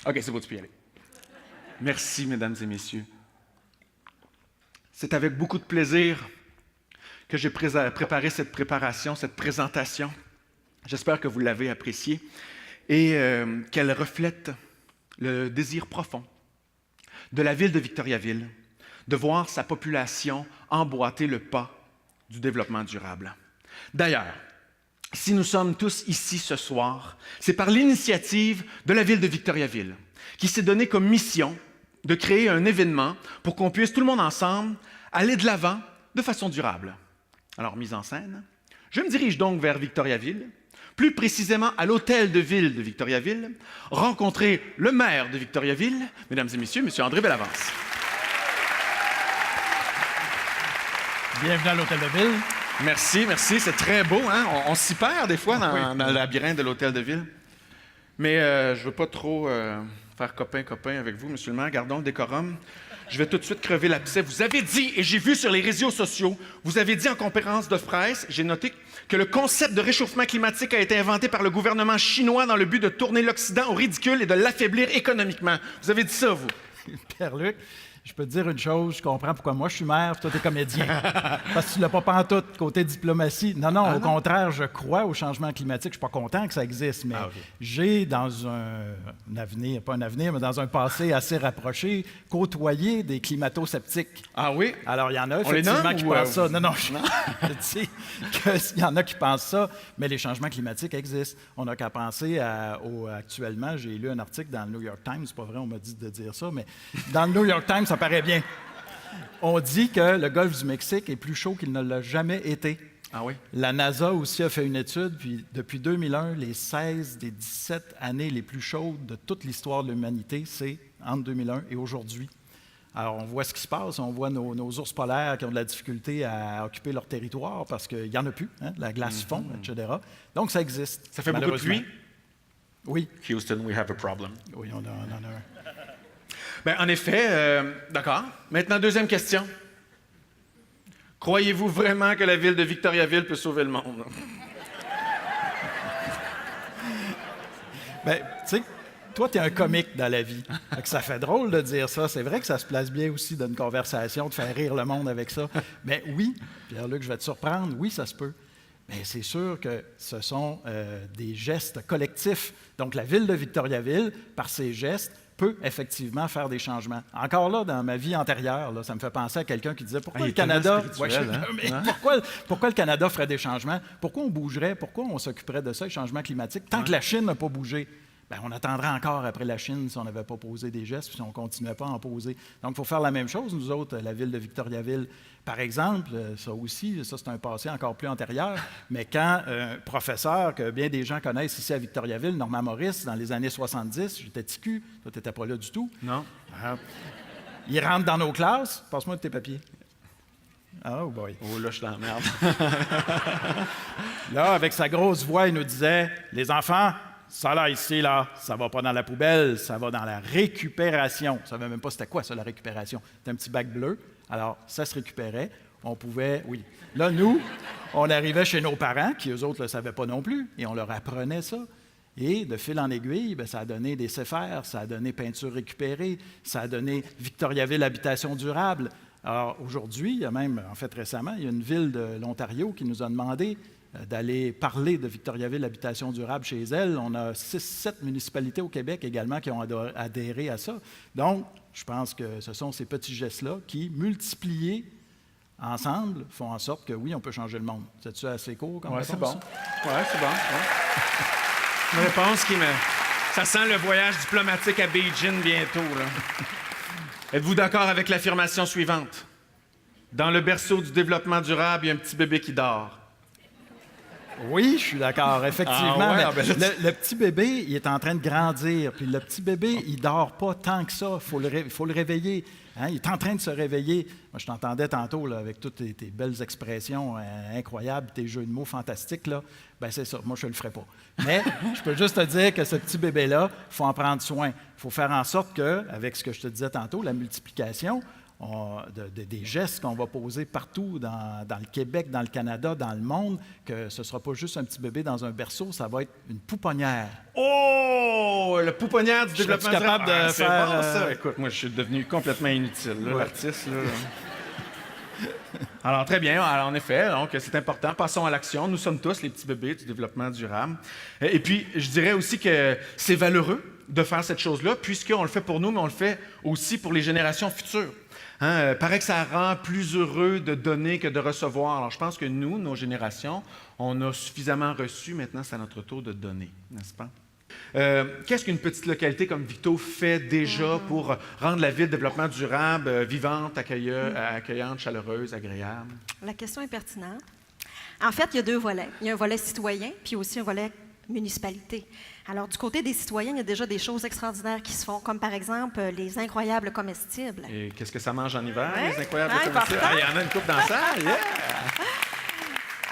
OK, c'est beau, tu peux y aller. Merci, mesdames et messieurs. C'est avec beaucoup de plaisir que j'ai préparé cette présentation. J'espère que vous l'avez appréciée et qu'elle reflète le désir profond de la ville de Victoriaville de voir sa population emboîter le pas du développement durable. D'ailleurs, si nous sommes tous ici ce soir, c'est par l'initiative de la ville de Victoriaville qui s'est donné comme mission de créer un événement pour qu'on puisse, tout le monde ensemble, aller de l'avant de façon durable. Alors, mise en scène, je me dirige donc vers Victoriaville, plus précisément à l'hôtel de ville de Victoriaville, rencontrer le maire de Victoriaville, mesdames et messieurs, M. André Bellavance. Bienvenue à l'hôtel de ville. Merci, merci, c'est très beau, hein? On s'y perd des fois dans le labyrinthe de l'hôtel de ville. Mais je ne veux pas trop faire copain-copain avec vous, monsieur le maire, gardons le décorum. Je vais tout de suite crever l'abcès. Vous avez dit, et j'ai vu sur les réseaux sociaux, vous avez dit en conférence de presse, j'ai noté que le concept de réchauffement climatique a été inventé par le gouvernement chinois dans le but de tourner l'Occident au ridicule et de l'affaiblir économiquement. Vous avez dit ça, vous? Pierre-Luc, je peux te dire une chose, je comprends pourquoi moi je suis maire et toi t'es comédien. Parce que tu l'as pas pantoute côté diplomatie. Non, au contraire, je crois au changement climatique. Je suis pas content que ça existe, mais j'ai dans un avenir, pas un avenir, mais dans un passé assez rapproché, côtoyé des climato-sceptiques. Ah oui? Alors, il y en a effectivement qui pensent ça. Non, je dis qu'il y en a qui pensent ça, mais les changements climatiques existent. On n'a qu'à penser actuellement, j'ai lu un article dans le New York Times, c'est pas vrai, on m'a dit de dire ça, mais dans le New York Times, ça paraît bien. On dit que le golfe du Mexique est plus chaud qu'il ne l'a jamais été. Ah oui? La NASA aussi a fait une étude, puis depuis 2001, les 16 des 17 années les plus chaudes de toute l'histoire de l'humanité, c'est entre 2001 et aujourd'hui. Alors, on voit ce qui se passe, on voit nos ours polaires qui ont de la difficulté à occuper leur territoire parce qu'il n'y en a plus, hein, la glace fond, etc. Donc, ça existe. Ça fait beaucoup de pluie? Oui. Houston, we have a problem. Oui, on en a un. Bien, en effet, d'accord. Maintenant, deuxième question. Croyez-vous vraiment que la ville de Victoriaville peut sauver le monde? Bien, tu sais, toi, tu es un comique dans la vie. Fait que ça fait drôle de dire ça. C'est vrai que ça se place bien aussi dans une conversation, de faire rire le monde avec ça. Mais oui, Pierre-Luc, je vais te surprendre, oui, ça se peut. Mais c'est sûr que ce sont des gestes collectifs. Donc, la ville de Victoriaville, par ses gestes, peut effectivement faire des changements. Encore là, dans ma vie antérieure, là, ça me fait penser à quelqu'un qui disait pourquoi le Canada... pourquoi le Canada ferait des changements? Pourquoi on bougerait? Pourquoi on s'occuperait de ça, les changements climatiques? Tant que la Chine n'a pas bougé, bien, on attendrait encore après la Chine si on n'avait pas posé des gestes, si on ne continuait pas à en poser. Donc, il faut faire la même chose, nous autres, la ville de Victoriaville. Par exemple, ça aussi, ça c'est un passé encore plus antérieur, mais quand un professeur que bien des gens connaissent ici à Victoriaville, Normand Maurice, dans les années 70, j'étais TQ, toi tu n'étais pas là du tout. Non. Il rentre dans nos classes, passe-moi tes papiers. Oh boy. Oh là, je suis dans la merde. Là, avec sa grosse voix, il nous disait, les enfants, ça là, ici, là, ça va pas dans la poubelle, ça va dans la récupération. Je ne savais même pas c'était quoi, ça, la récupération. C'était un petit bac bleu. Alors, ça se récupérait. On pouvait, oui. Là, nous, on arrivait chez nos parents, qui eux autres ne le savaient pas non plus, et on leur apprenait ça. Et de fil en aiguille, bien, ça a donné des CFR, ça a donné peinture récupérée, ça a donné Victoriaville Habitation durable. Alors, aujourd'hui, il y a même, en fait récemment, il y a une ville de l'Ontario qui nous a demandé d'aller parler de Victoriaville Habitation durable chez elle. On a 6-7 municipalités au Québec également qui ont adhéré à ça. Donc, je pense que ce sont ces petits gestes-là qui, multipliés ensemble, font en sorte que, oui, on peut changer le monde. C'est-tu assez court comme réponse? C'est bon. Oui, c'est bon. Ouais. Une réponse qui me... Ça sent le voyage diplomatique à Beijing bientôt, là. Êtes-vous d'accord avec l'affirmation suivante? Dans le berceau du développement durable, il y a un petit bébé qui dort. Oui, je suis d'accord, effectivement. Ah ouais, mais le petit bébé, il est en train de grandir. Puis le petit bébé, il ne dort pas tant que ça. Il faut le réveiller. Hein? Il est en train de se réveiller. Moi, je t'entendais tantôt là, avec toutes tes belles expressions incroyables, tes jeux de mots fantastiques. Là. Ben, c'est ça. Moi, je ne le ferai pas. Mais je peux juste te dire que ce petit bébé-là, il faut en prendre soin. Il faut faire en sorte qu'avec ce que je te disais tantôt, la multiplication, des gestes qu'on va poser partout dans le Québec, dans le Canada, dans le monde, que ce ne sera pas juste un petit bébé dans un berceau, ça va être une pouponnière. Oh! Le pouponnière du développement capable de faire... C'est bon, ça. Écoute, moi, je suis devenu complètement inutile, là, l'artiste. Là. Alors, très bien. Alors, en effet, donc, c'est important. Passons à l'action. Nous sommes tous les petits bébés du développement durable. Et puis, je dirais aussi que c'est valeureux de faire cette chose-là, puisqu'on le fait pour nous, mais on le fait aussi pour les générations futures. Paraît que ça rend plus heureux de donner que de recevoir. Alors, je pense que nous, nos générations, on a suffisamment reçu. Maintenant, c'est à notre tour de donner, n'est-ce pas? Qu'est-ce qu'une petite localité comme Victo fait déjà pour rendre la ville de développement durable vivante, accueillante, chaleureuse, agréable? La question est pertinente. En fait, il y a deux volets. Il y a un volet citoyen, puis aussi un volet municipalité. Alors, du côté des citoyens, il y a déjà des choses extraordinaires qui se font, comme par exemple les incroyables comestibles. Et qu'est-ce que ça mange en hiver, les incroyables important. comestibles? Ah, il y en a une coupe dans ça, yeah!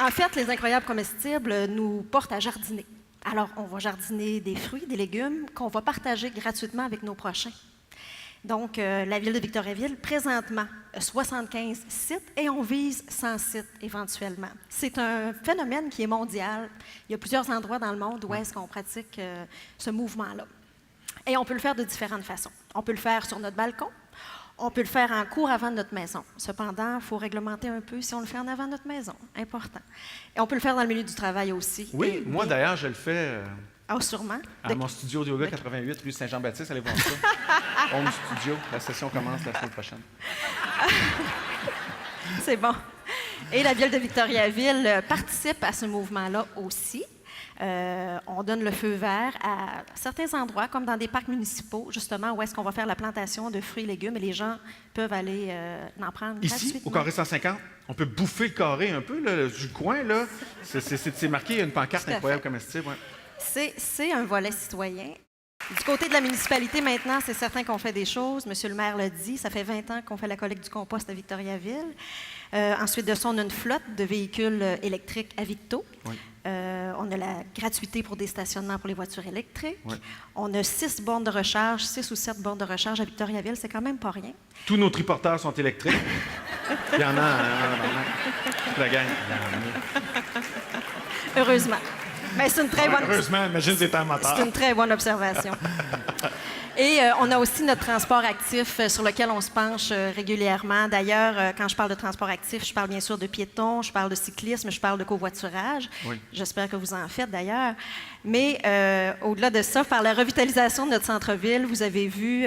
En fait, les incroyables comestibles nous portent à jardiner. Alors, on va jardiner des fruits, des légumes qu'on va partager gratuitement avec nos prochains. Donc, la ville de Victoriaville, présentement, 75 sites et on vise 100 sites éventuellement. C'est un phénomène qui est mondial. Il y a plusieurs endroits dans le monde où est-ce qu'on pratique ce mouvement-là. Et on peut le faire de différentes façons. On peut le faire sur notre balcon. On peut le faire en cours avant de notre maison. Cependant, il faut réglementer un peu si on le fait en avant de notre maison. Important. Et on peut le faire dans le milieu du travail aussi. Oui, moi d'ailleurs, je le fais... Ah, sûrement. À mon studio de yoga 88, rue Saint-Jean-Baptiste, allez voir ça. Home Studio. La session commence la semaine prochaine. C'est bon. Et la ville de Victoriaville participe à ce mouvement-là aussi. On donne le feu vert à certains endroits, comme dans des parcs municipaux, justement, où est-ce qu'on va faire la plantation de fruits et légumes et les gens peuvent aller en prendre gratuitement. Ici, au carré 150, on peut bouffer le carré un peu, là, du coin, là. C'est marqué, il y a une pancarte incroyable comestible. Ouais. C'est un volet citoyen. Du côté de la municipalité, maintenant, c'est certain qu'on fait des choses. Monsieur le maire l'a dit, ça fait 20 ans qu'on fait la collecte du compost à Victoriaville. Ensuite de ça, on a une flotte de véhicules électriques à Victo. Oui. On a la gratuité pour des stationnements pour les voitures électriques. Oui. On a 6 bornes de recharge, 6 ou 7 bornes de recharge à Victoriaville. C'est quand même pas rien. Tous nos triporteurs sont électriques. Il y en a, la gang. Heureusement. Mais c'est une très bonne... Heureusement, imagine c'était un moteur. C'est une très bonne observation. Et on a aussi notre transport actif sur lequel on se penche régulièrement. D'ailleurs, quand je parle de transport actif, je parle bien sûr de piétons, je parle de cyclisme, je parle de covoiturage. Oui. J'espère que vous en faites d'ailleurs. Mais au-delà de ça, par la revitalisation de notre centre-ville, vous avez vu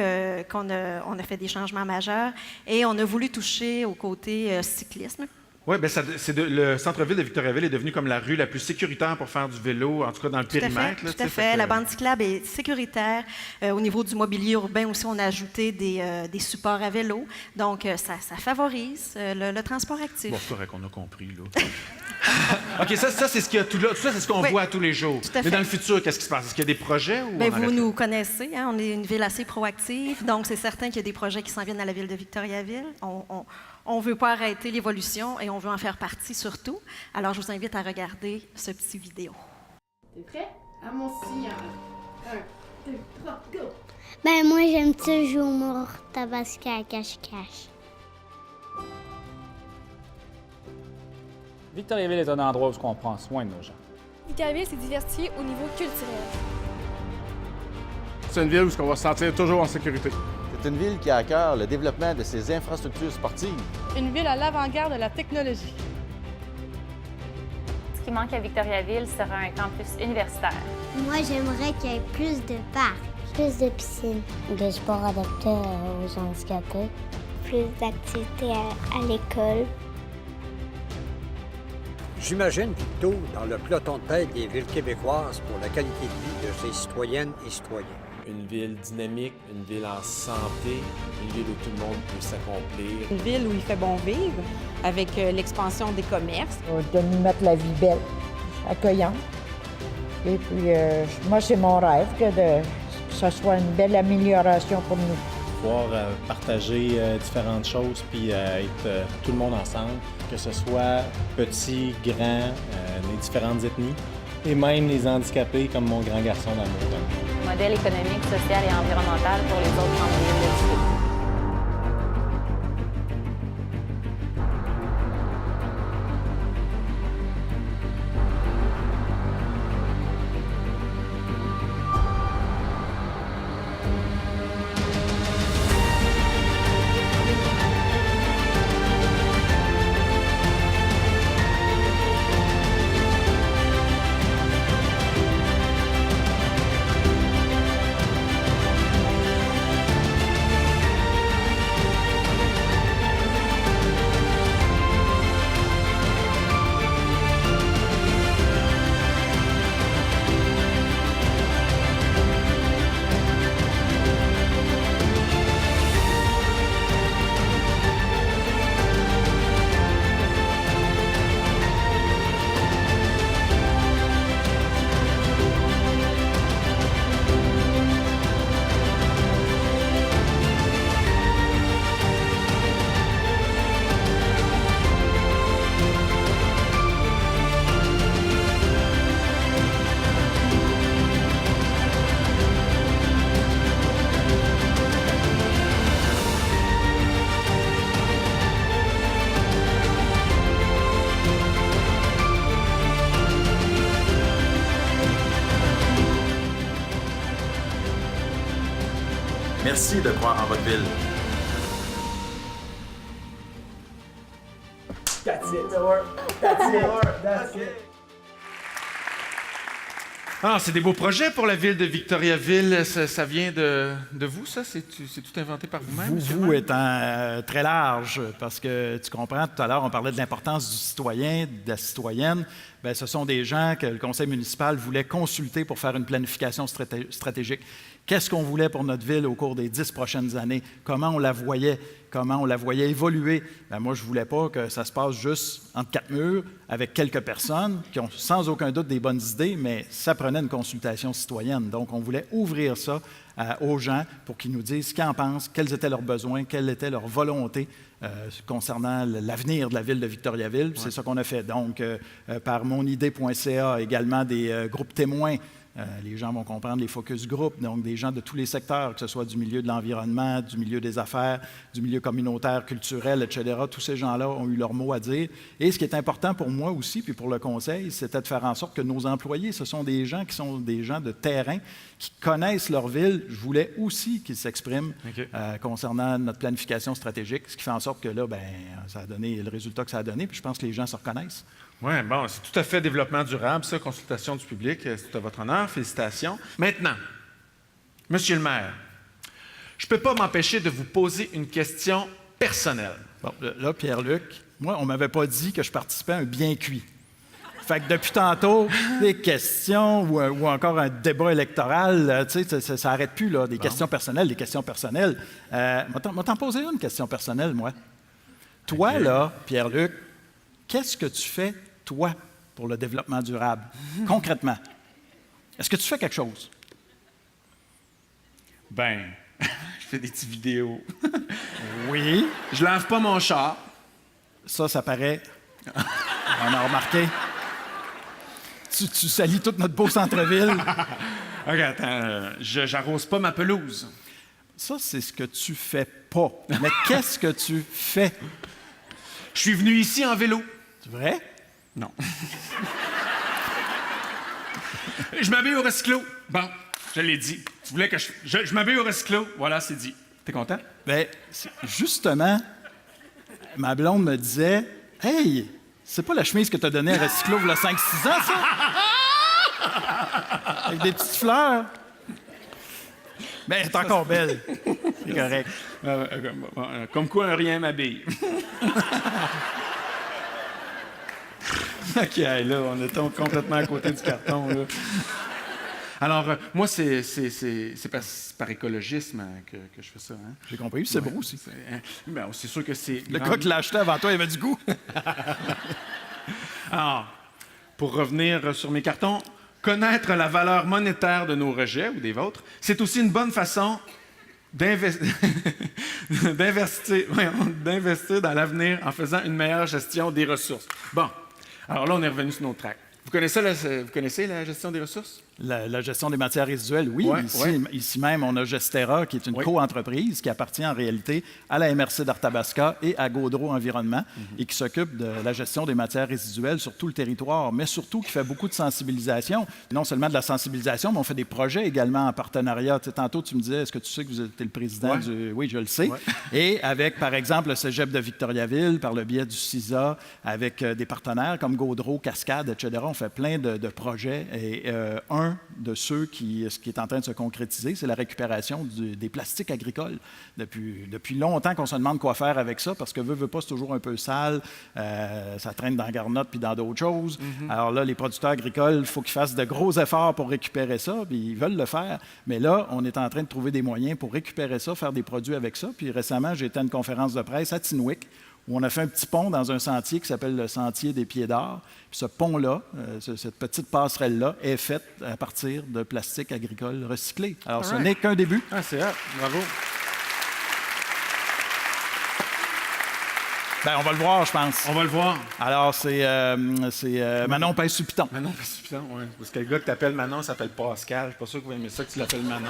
qu'on a fait des changements majeurs et on a voulu toucher au côté cyclisme. Oui, bien, le centre-ville de Victoriaville est devenu comme la rue la plus sécuritaire pour faire du vélo, en tout cas dans le périmètre. Tout à fait. La bande cyclable est sécuritaire. Au niveau du mobilier urbain aussi, on a ajouté des supports à vélo. Donc, ça favorise le transport actif. Bon, c'est vrai qu'on a compris, là. OK, ça c'est ce qu'il y a tout là. Ça, c'est ce qu'on voit tous les jours. Tout à fait. Mais dans le futur, qu'est-ce qui se passe? Est-ce qu'il y a des projets? Ou bien, vous nous connaissez, hein? On est une ville assez proactive. Donc, c'est certain qu'il y a des projets qui s'en viennent à la ville de Victoriaville. On ne veut pas arrêter l'évolution et on veut en faire partie surtout. Alors, je vous invite à regarder ce petit vidéo. T'es prêt? À mon signal. 1, 2, 3, go! Ben moi, j'aime toujours mon tabasco à cache-cache. Victoriaville est un endroit où on prend soin de nos gens. Victoriaville s'est diversifié au niveau culturel. C'est une ville où on va se sentir toujours en sécurité. C'est une ville qui a à cœur le développement de ses infrastructures sportives. Une ville à l'avant-garde de la technologie. Ce qui manque à Victoriaville sera un campus universitaire. Moi, j'aimerais qu'il y ait plus de parcs, plus de piscines, de sports adaptés aux handicapés, plus d'activités à l'école. J'imagine Victo dans le peloton de tête des villes québécoises pour la qualité de vie de ses citoyennes et citoyens. Une ville dynamique, une ville en santé, une ville où tout le monde peut s'accomplir. Une ville où il fait bon vivre, avec l'expansion des commerces. De nous mettre la vie belle, accueillante. Et puis, moi, c'est mon rêve que ce soit une belle amélioration pour nous. Pouvoir partager différentes choses puis être tout le monde ensemble, que ce soit petits, grands, les différentes ethnies et même les handicapés comme mon grand garçon dans le monde. Modèle économique, social et environnemental pour les autres membres de l'île. Merci de croire en votre ville. That's it. That's it. That's it. Ah, c'est des beaux projets pour la ville de Victoriaville. Ça vient de vous, ça? C'est tout inventé par vous-même, monsieur le Vous maire? étant très large, parce que tu comprends, tout à l'heure, on parlait de l'importance du citoyen, de la citoyenne. Bien, ce sont des gens que le conseil municipal voulait consulter pour faire une planification stratégique. Qu'est-ce qu'on voulait pour notre ville au cours des 10 prochaines années? Comment on la voyait évoluer? Bien, moi, je ne voulais pas que ça se passe juste entre 4 murs avec quelques personnes qui ont sans aucun doute des bonnes idées, mais ça prenait une consultation citoyenne. Donc, on voulait ouvrir ça aux gens pour qu'ils nous disent ce qu'ils en pensent, quels étaient leurs besoins, quelle était leur volonté concernant l'avenir de la ville de Victoriaville. C'est ça qu'on a fait. Donc, par monidée.ca, également des groupes témoins. Les gens vont comprendre les focus groups, donc des gens de tous les secteurs, que ce soit du milieu de l'environnement, du milieu des affaires, du milieu communautaire, culturel, etc. Tous ces gens-là ont eu leur mot à dire. Et ce qui est important pour moi aussi, puis pour le conseil, c'était de faire en sorte que nos employés, ce sont des gens qui sont des gens de terrain, qui connaissent leur ville. Je voulais aussi qu'ils s'expriment concernant notre planification stratégique, ce qui fait en sorte que là, bien, ça a donné le résultat que ça a donné, puis je pense que les gens se reconnaissent. Oui, bon, c'est tout à fait développement durable, ça, consultation du public, c'est à votre honneur, félicitations. Maintenant, Monsieur le maire, je ne peux pas m'empêcher de vous poser une question personnelle. Bon, là, Pierre-Luc, moi, on ne m'avait pas dit que je participais à un bien cuit. Fait que depuis tantôt, des questions ou encore un débat électoral, tu sais, ça n'arrête plus, là, des questions personnelles. Moi, t'en poser une question personnelle, moi. Toi, là, Pierre-Luc, qu'est-ce que tu fais, toi, pour le développement durable, concrètement? Est-ce que tu fais quelque chose? Ben, je fais des petites vidéos. Oui. Je lave pas mon char. Ça paraît. On a remarqué. Tu salis tout notre beau centre-ville. OK, attends, j'arrose pas ma pelouse. Ça, c'est ce que tu fais pas. Mais qu'est-ce que tu fais? Je suis venu ici en vélo. C'est vrai? Non. Je m'habille au recyclo. Bon, je l'ai dit. Tu voulais que je m'habille au recyclo. Voilà, c'est dit. T'es content? Bien, justement, ma blonde me disait « Hey, c'est pas la chemise que t'as donnée à recyclo il y a 5-6 ans, ça? Avec des petites fleurs. » Bien, elle est encore belle. C'est correct. Comme quoi, un rien m'habille. OK, là, on est complètement à côté du carton, là. Alors, moi, c'est par écologisme que je fais ça. Hein? J'ai compris, c'est beau aussi. C'est sûr que c'est... Le gars qui l'a acheté avant toi, il avait du goût. Alors, pour revenir sur mes cartons, connaître la valeur monétaire de nos rejets ou des vôtres, c'est aussi une bonne façon d'investir dans l'avenir en faisant une meilleure gestion des ressources. Bon, alors là, on est revenu sur nos tracts. Vous connaissez la gestion des ressources? La gestion des matières résiduelles, oui. Ici même, on a Gestera, qui est une co-entreprise qui appartient en réalité à la MRC d'Arthabasca et à Gaudreau Environnement et qui s'occupe de la gestion des matières résiduelles sur tout le territoire, mais surtout qui fait beaucoup de sensibilisation. Non seulement de la sensibilisation, mais on fait des projets également en partenariat. Tu sais, tantôt, tu me disais, est-ce que tu sais que vous êtes le président du... Oui, je le sais. Et avec, par exemple, le Cégep de Victoriaville, par le biais du CISA, avec des partenaires comme Gaudreau, Cascade, etc., on fait plein de projets. Et un de ceux qui est en train de se concrétiser, c'est la récupération des plastiques agricoles. Depuis longtemps qu'on se demande quoi faire avec ça, parce que veut pas, c'est toujours un peu sale, ça traîne dans la garnotte puis dans d'autres choses. Alors là, les producteurs agricoles, il faut qu'ils fassent de gros efforts pour récupérer ça, puis ils veulent le faire. Mais là, on est en train de trouver des moyens pour récupérer ça, faire des produits avec ça. Puis récemment, j'ai été à une conférence de presse à Tinwick, où on a fait un petit pont dans un sentier qui s'appelle le sentier des Pieds d'Or. Puis ce pont-là, cette petite passerelle-là, est faite à partir de plastique agricole recyclé. Alors, ce n'est qu'un début. Ah, c'est hot. Bravo. Bien, on va le voir, je pense. On va le voir. Alors, c'est Manon Pince-Sur-Piton. Manon Pince-Sur-Piton, oui. Parce que le gars que t'appelles Manon s'appelle Pascal. Je suis pas sûr que vous aimez ça que tu l'appelles Manon.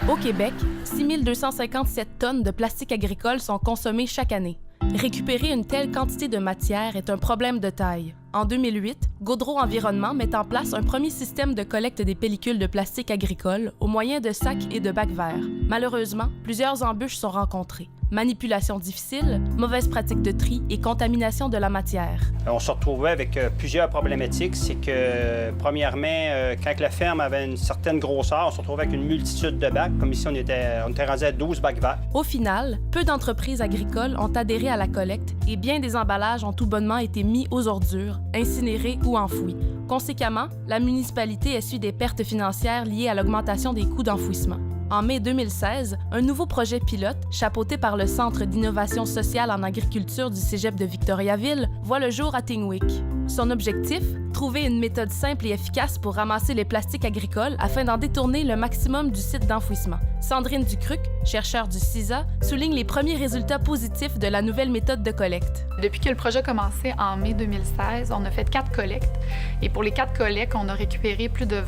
Au Québec, 6257 tonnes de plastique agricole sont consommées chaque année. Récupérer une telle quantité de matière est un problème de taille. En 2008, Gaudreau Environnement met en place un premier système de collecte des pellicules de plastique agricole au moyen de sacs et de bacs verts. Malheureusement, plusieurs embûches sont rencontrées. Manipulation difficile, mauvaise pratique de tri et contamination de la matière. On se retrouvait avec plusieurs problématiques. C'est que, premièrement, quand la ferme avait une certaine grosseur, on se retrouvait avec une multitude de bacs. Comme ici, on était rendu à 12 bacs verts. Au final, peu d'entreprises agricoles ont adhéré à la collecte et bien des emballages ont tout bonnement été mis aux ordures, incinérés ou enfouis. Conséquemment, la municipalité essuie des pertes financières liées à l'augmentation des coûts d'enfouissement. En mai 2016, un nouveau projet pilote, chapeauté par le Centre d'innovation sociale en agriculture du Cégep de Victoriaville, voit le jour à Tingwick. Son objectif? Trouver une méthode simple et efficace pour ramasser les plastiques agricoles afin d'en détourner le maximum du site d'enfouissement. Sandrine Ducruc, chercheure du CISA, souligne les premiers résultats positifs de la nouvelle méthode de collecte. Depuis que le projet a commencé en mai 2016, on a fait 4 collectes. Et pour les 4 collectes, on a récupéré plus de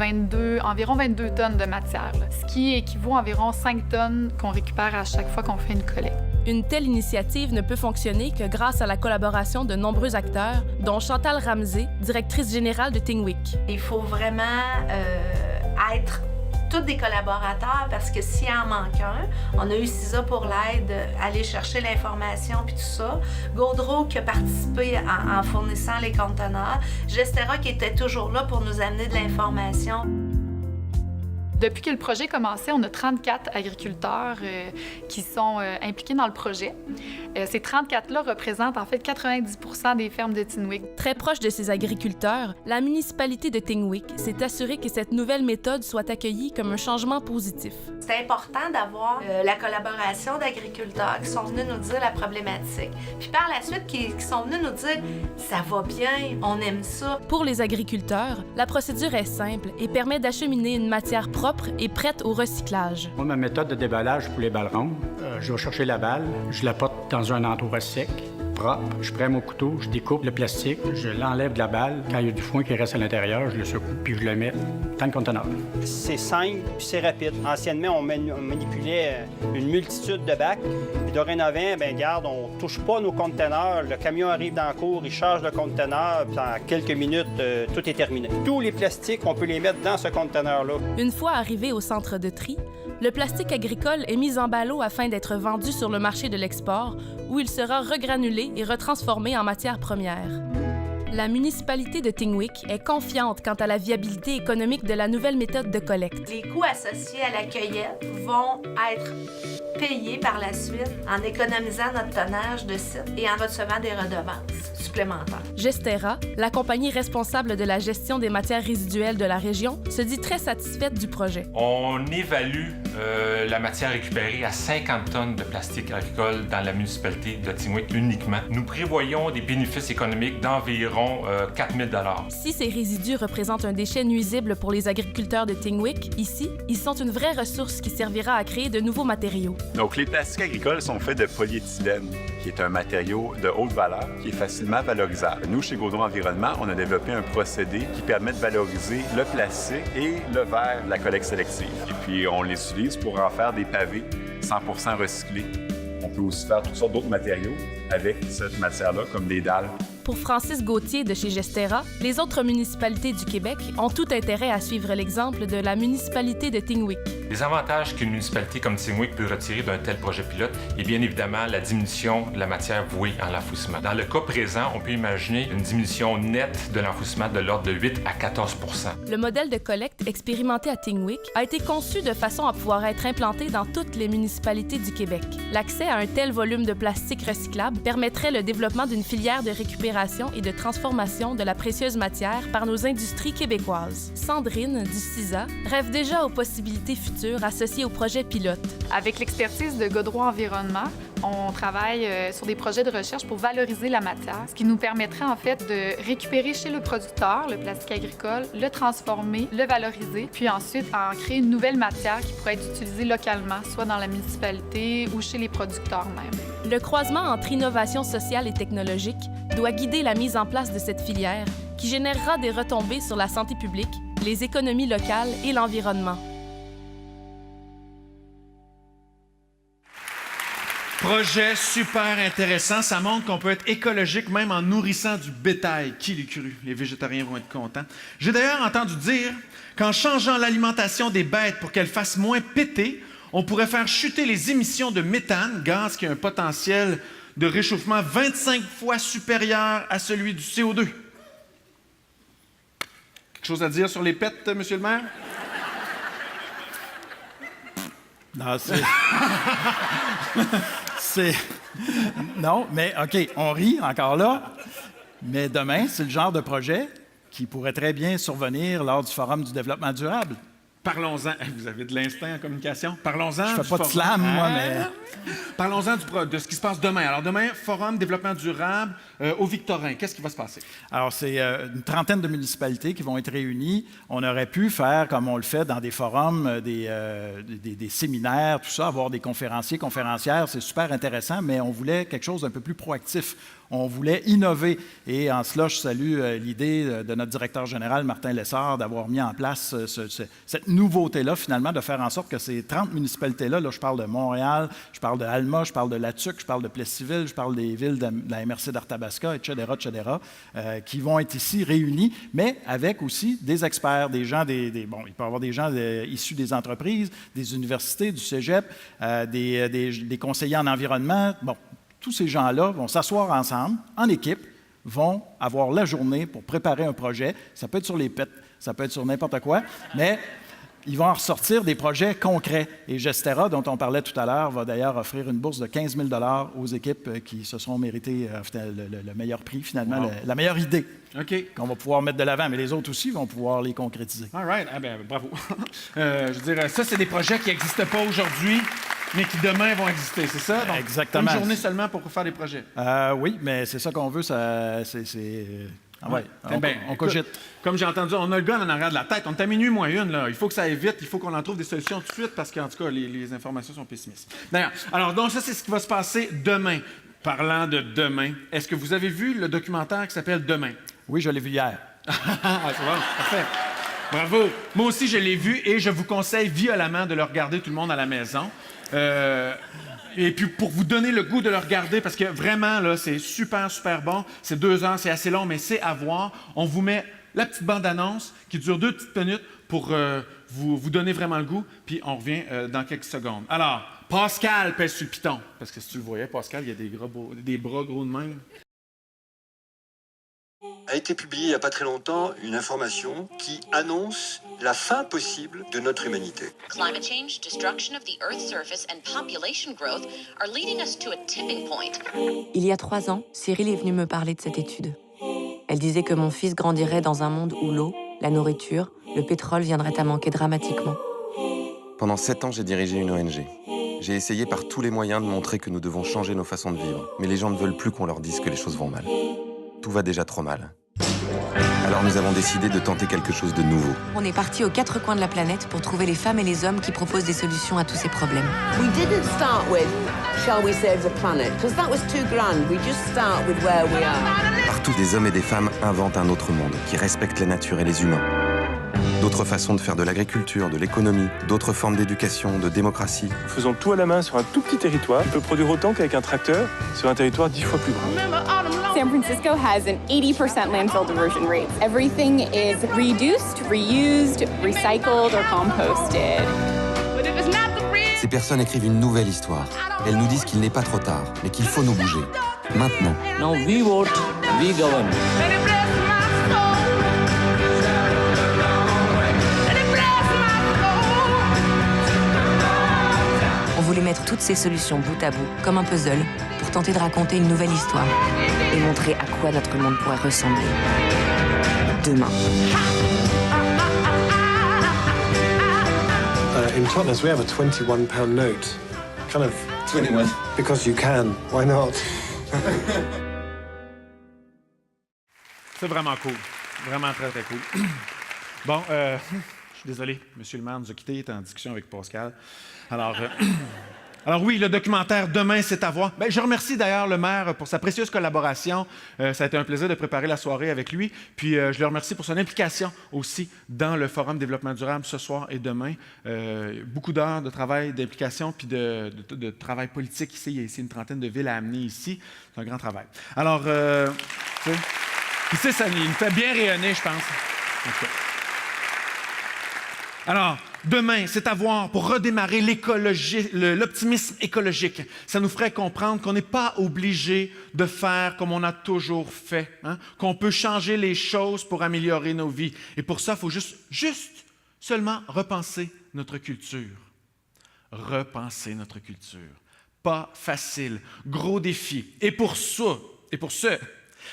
environ 22 tonnes de matière, ce qui équivaut à environ 5 tonnes qu'on récupère à chaque fois qu'on fait une collecte. Une telle initiative ne peut fonctionner que grâce à la collaboration de nombreux acteurs, dont Chantal Ramsey, directrice générale de Tingwick. Il faut vraiment être tous des collaborateurs parce que s'il en manque un, on a eu CISA pour l'aide, aller chercher l'information puis tout ça. Gaudreau qui a participé en fournissant les conteneurs. Gestera qui était toujours là pour nous amener de l'information. Depuis que le projet a commencé, on a 34 agriculteurs qui sont impliqués dans le projet. Ces 34-là représentent en fait 90% des fermes de Tingwick. Très proche de ces agriculteurs, la municipalité de Tingwick s'est assurée que cette nouvelle méthode soit accueillie comme un changement positif. C'est important d'avoir la collaboration d'agriculteurs qui sont venus nous dire la problématique. Puis par la suite, qui sont venus nous dire « ça va bien, on aime ça ». Pour les agriculteurs, la procédure est simple et permet d'acheminer une matière propre et prête au recyclage. Moi, ma méthode de déballage pour les balles rondes, je vais chercher la balle, je la porte dans un endroit sec, propre, je prends mon couteau, je découpe le plastique, je l'enlève de la balle. Quand il y a du foin qui reste à l'intérieur, je le secoue puis je le mets dans le conteneur. C'est simple puis c'est rapide. Anciennement, on manipulait une multitude de bacs. Puis dorénavant, bien, garde, on touche pas nos conteneurs. Le camion arrive dans la cour, il charge le conteneur, puis en quelques minutes, tout est terminé. Tous les plastiques, on peut les mettre dans ce conteneur-là. Une fois arrivé au centre de tri, le plastique agricole est mis en ballot afin d'être vendu sur le marché de l'export, où il sera regranulé et retransformé en matière première. La municipalité de Tingwick est confiante quant à la viabilité économique de la nouvelle méthode de collecte. Les coûts associés à la cueillette vont être payés par la suite en économisant notre tonnage de site et en recevant des redevances supplémentaires. Gestera, la compagnie responsable de la gestion des matières résiduelles de la région, se dit très satisfaite du projet. On évalue la matière récupérée à 50 tonnes de plastique agricole dans la municipalité de Tingwick uniquement. Nous prévoyons des bénéfices économiques d'environ 4 000 $. Si ces résidus représentent un déchet nuisible pour les agriculteurs de Tingwick, ici, ils sont une vraie ressource qui servira à créer de nouveaux matériaux. Donc, les plastiques agricoles sont faits de polyéthylène, qui est un matériau de haute valeur qui est facilement valorisable. Nous, chez Gaudreau Environnement, on a développé un procédé qui permet de valoriser le plastique et le verre de la collecte sélective. Et puis, on les utilise pour en faire des pavés 100% recyclés. On peut aussi faire toutes sortes d'autres matériaux avec cette matière-là, comme des dalles. Pour Francis Gauthier de chez Gestera, les autres municipalités du Québec ont tout intérêt à suivre l'exemple de la municipalité de Tingwick. Les avantages qu'une municipalité comme Tingwick peut retirer d'un tel projet pilote est bien évidemment la diminution de la matière vouée en l'enfouissement. Dans le cas présent, on peut imaginer une diminution nette de l'enfouissement de l'ordre de 8 à 14 %. Le modèle de collecte expérimenté à Tingwick a été conçu de façon à pouvoir être implanté dans toutes les municipalités du Québec. L'accès à un tel volume de plastique recyclable permettrait le développement d'une filière de récupération et de transformation de la précieuse matière par nos industries québécoises. Sandrine, du CISA, rêve déjà aux possibilités futures associées au projet pilote. Avec l'expertise de Gaudreau Environnement, on travaille sur des projets de recherche pour valoriser la matière, ce qui nous permettrait en fait de récupérer chez le producteur le plastique agricole, le transformer, le valoriser, puis ensuite en créer une nouvelle matière qui pourrait être utilisée localement, soit dans la municipalité ou chez les producteurs même. Le croisement entre innovation sociale et technologique doit guider la mise en place de cette filière qui générera des retombées sur la santé publique, les économies locales et l'environnement. Projet super intéressant. Ça montre qu'on peut être écologique même en nourrissant du bétail. Qui l'eût cru? Les végétariens vont être contents. J'ai d'ailleurs entendu dire qu'en changeant l'alimentation des bêtes pour qu'elles fassent moins péter, on pourrait faire chuter les émissions de méthane, gaz qui a un potentiel de réchauffement 25 fois supérieur à celui du CO2. Quelque chose à dire sur les pets, monsieur le maire? Non, Non, mais OK, on rit encore là, mais demain, c'est le genre de projet qui pourrait très bien survenir lors du Forum du développement durable. Parlons-en. Vous avez de l'instinct en communication. Parlons-en. Je fais pas de slam, moi, mais... Parlons-en de ce qui se passe demain. Alors, demain, Forum développement durable au Victorin. Qu'est-ce qui va se passer? Alors, c'est une trentaine de municipalités qui vont être réunies. On aurait pu faire, comme on le fait dans des forums, des séminaires, tout ça, avoir des conférenciers, conférencières. C'est super intéressant, mais on voulait quelque chose d'un peu plus proactif. On voulait innover. Et en cela, je salue l'idée de notre directeur général, Martin Lessard, d'avoir mis en place cette nouveauté-là, finalement, de faire en sorte que ces 30 municipalités-là, là, je parle de Montréal, je parle de Alma, je parle de Latuc, je parle de Plessisville, je parle des villes de la MRC d'Arthabasca, etc., qui vont être ici réunis, mais avec aussi des experts, des gens, bon, il peut y avoir des gens issus des entreprises, des universités, du cégep, des conseillers en environnement. Bon, tous ces gens-là vont s'asseoir ensemble, en équipe, vont avoir la journée pour préparer un projet. Ça peut être sur les pets, ça peut être sur n'importe quoi, mais ils vont en ressortir des projets concrets. Et Gestera, dont on parlait tout à l'heure, va d'ailleurs offrir une bourse de 15 000 $ aux équipes qui se sont méritées le meilleur prix, finalement, wow. La meilleure idée qu'on va pouvoir mettre de l'avant. Mais les autres aussi vont pouvoir les concrétiser. All right. Ah ben, bravo. Je veux dire, ça, c'est des projets qui n'existent pas aujourd'hui, mais qui demain vont exister, c'est ça? Donc, exactement. Une journée seulement pour faire des projets. Oui, mais c'est ça qu'on veut. On cogite. Comme j'ai entendu, on a le gun en arrière de la tête. On est à minuit moins une, là. Il faut que ça aille vite. Il faut qu'on en trouve des solutions tout de suite parce qu'en tout cas, les informations sont pessimistes. D'ailleurs, alors, donc, ça, c'est ce qui va se passer demain. Parlant de demain, est-ce que vous avez vu le documentaire qui s'appelle Demain? Oui, je l'ai vu hier. C'est bon, parfait. Bravo. Moi aussi, je l'ai vu et je vous conseille violemment de le regarder, tout le monde à la maison. Et puis, pour vous donner le goût de le regarder, parce que vraiment, là, c'est super, super bon. C'est 2 heures, c'est assez long, mais c'est à voir. On vous met la petite bande-annonce qui dure 2 petites minutes pour vous donner vraiment le goût, puis on revient dans quelques secondes. Alors, Pascal pèse sur le piton. Parce que si tu le voyais, Pascal, il y a des bras gros de même. A été publiée il n'y a pas très longtemps une information qui annonce la fin possible de notre humanité. Climate change, destruction of the Earth's surface and population growth are leading us to a tipping point. Il y a 3 ans, Cyril est venue me parler de cette étude. Elle disait que mon fils grandirait dans un monde où l'eau, la nourriture, le pétrole viendraient à manquer dramatiquement. Pendant 7 ans, j'ai dirigé une ONG. J'ai essayé par tous les moyens de montrer que nous devons changer nos façons de vivre. Mais les gens ne veulent plus qu'on leur dise que les choses vont mal. Tout va déjà trop mal. Alors nous avons décidé de tenter quelque chose de nouveau. On est parti aux 4 coins de la planète pour trouver les femmes et les hommes qui proposent des solutions à tous ces problèmes. We didn't start with, shall we save the planet? Because that was too grand. We just start with where we are. Partout, des hommes et des femmes inventent un autre monde qui respecte la nature et les humains. D'autres façons de faire de l'agriculture, de l'économie, d'autres formes d'éducation, de démocratie. Faisons tout à la main sur un tout petit territoire. On peut produire autant qu'avec un tracteur sur un territoire 10 fois plus grand. San Francisco has an 80% landfill diversion rate. Everything is reduced, reused, recycled or composted. Ces personnes écrivent une nouvelle histoire. Elles nous disent qu'il n'est pas trop tard, mais qu'il faut nous bouger. Maintenant. Now we vote, we govern. On voulait mettre toutes ces solutions bout à bout, comme un puzzle, pour tenter de raconter une nouvelle histoire et montrer à quoi notre monde pourrait ressembler demain. In Totnes, we have a £21 note. Kind of 21. Because you can. Why not? C'est vraiment cool. Vraiment très, très cool. Bon, je suis désolé, monsieur le maire nous a quittés, il était en discussion avec Pascal. Alors oui, le documentaire Demain, c'est à voir. Je remercie d'ailleurs le maire pour sa précieuse collaboration. Ça a été un plaisir de préparer la soirée avec lui. Puis je le remercie pour son implication aussi dans le Forum Développement durable ce soir et demain. Beaucoup d'heures de travail, d'implication, puis de travail politique ici. Il y a ici une trentaine de villes à amener ici. C'est un grand travail. Alors, puis ça, il me fait bien rayonner, je pense. Okay. Alors, demain, c'est à voir pour redémarrer l'optimisme écologique. Ça nous ferait comprendre qu'on n'est pas obligé de faire comme on a toujours fait, hein? Qu'on peut changer les choses pour améliorer nos vies. Et pour ça, il faut juste seulement repenser notre culture. Repenser notre culture. Pas facile, gros défi. Et pour ce,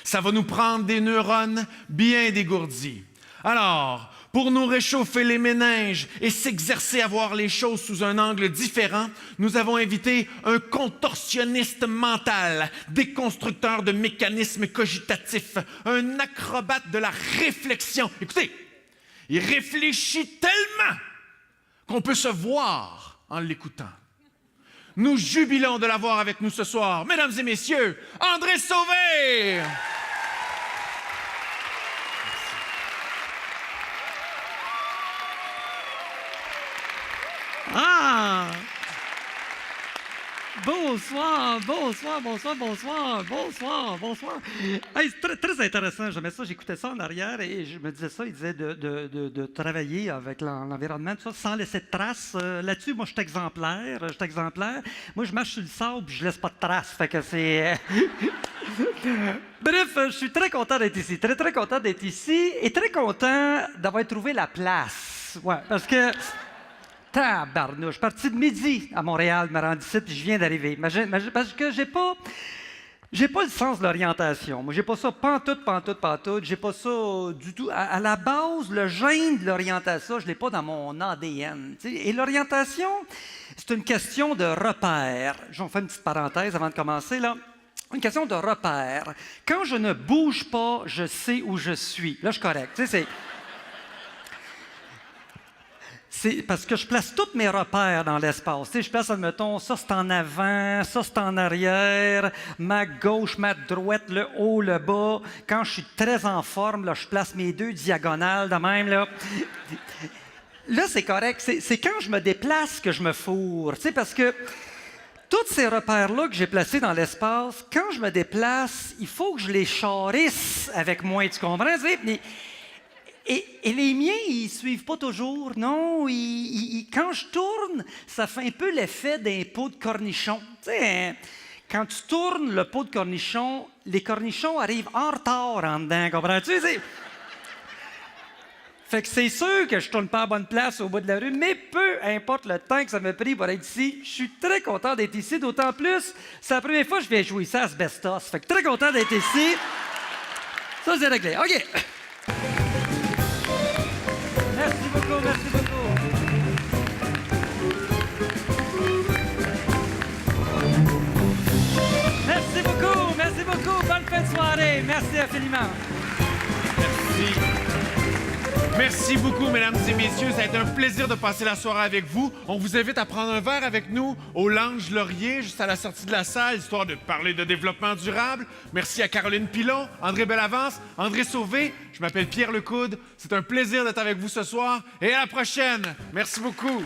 ça va nous prendre des neurones bien dégourdis. Alors, pour nous réchauffer les méninges et s'exercer à voir les choses sous un angle différent, nous avons invité un contorsionniste mental, déconstructeur de mécanismes cogitatifs, un acrobate de la réflexion. Écoutez, il réfléchit tellement qu'on peut se voir en l'écoutant. Nous jubilons de l'avoir avec nous ce soir. Mesdames et messieurs, André Sauvé! Ah! Bonsoir, bonsoir, bonsoir, bonsoir, bonsoir, bonsoir. Hey, c'est très, très intéressant. J'aimais ça, j'écoutais ça en arrière et je me disais ça, il disait de travailler avec l'environnement, tout ça, sans laisser de traces. Là-dessus, moi, je suis exemplaire. Moi, je marche sur le sable et je laisse pas de traces. Fait que c'est... Bref, je suis très content d'être ici. Très, très content d'être ici et très content d'avoir trouvé la place. Ouais, parce que... Tabarnouche, je suis parti de midi à Montréal, me rendre ici, puis je viens d'arriver. Parce que j'ai pas le sens de l'orientation. Moi, j'ai pas ça pantoute. J'ai pas ça du tout. À la base, le gène de l'orientation, je l'ai pas dans mon ADN. T'sais. Et l'orientation, c'est une question de repère. J'en fais une petite parenthèse avant de commencer, là. Une question de repère. Quand je ne bouge pas, je sais où je suis. Là, je suis correct. Tu sais, c'est parce que je place tous mes repères dans l'espace. Tu sais, je place, admettons, ça c'est en avant, ça c'est en arrière, ma gauche, ma droite, le haut, le bas. Quand je suis très en forme, là, je place mes deux diagonales de même. Là, c'est correct. C'est quand je me déplace que je me fourre. Tu sais, parce que tous ces repères-là que j'ai placés dans l'espace, quand je me déplace, il faut que je les charisse avec moi. Tu comprends? Tu sais? Et les miens, ils ne suivent pas toujours. Non, quand je tourne, ça fait un peu l'effet d'un pot de cornichon. Tu sais, quand tu tournes le pot de cornichon, les cornichons arrivent en retard en dedans, comprends-tu? Fait que c'est sûr que je ne tourne pas à bonne place au bout de la rue, mais peu importe le temps que ça m'a pris pour être ici, je suis très content d'être ici, d'autant plus, c'est la première fois que je viens jouer ça à Asbestos. Fait que très content d'être ici. Ça, c'est réglé. OK. Merci beaucoup, merci beaucoup. Merci beaucoup. Bonne fin de soirée. Merci infiniment. Merci. Merci beaucoup, mesdames et messieurs. Ça a été un plaisir de passer la soirée avec vous. On vous invite à prendre un verre avec nous au Lange Laurier, juste à la sortie de la salle, histoire de parler de développement durable. Merci à Caroline Pilon, André Bellavance, André Sauvé. Je m'appelle Pierre Lecoude. C'est un plaisir d'être avec vous ce soir et à la prochaine. Merci beaucoup.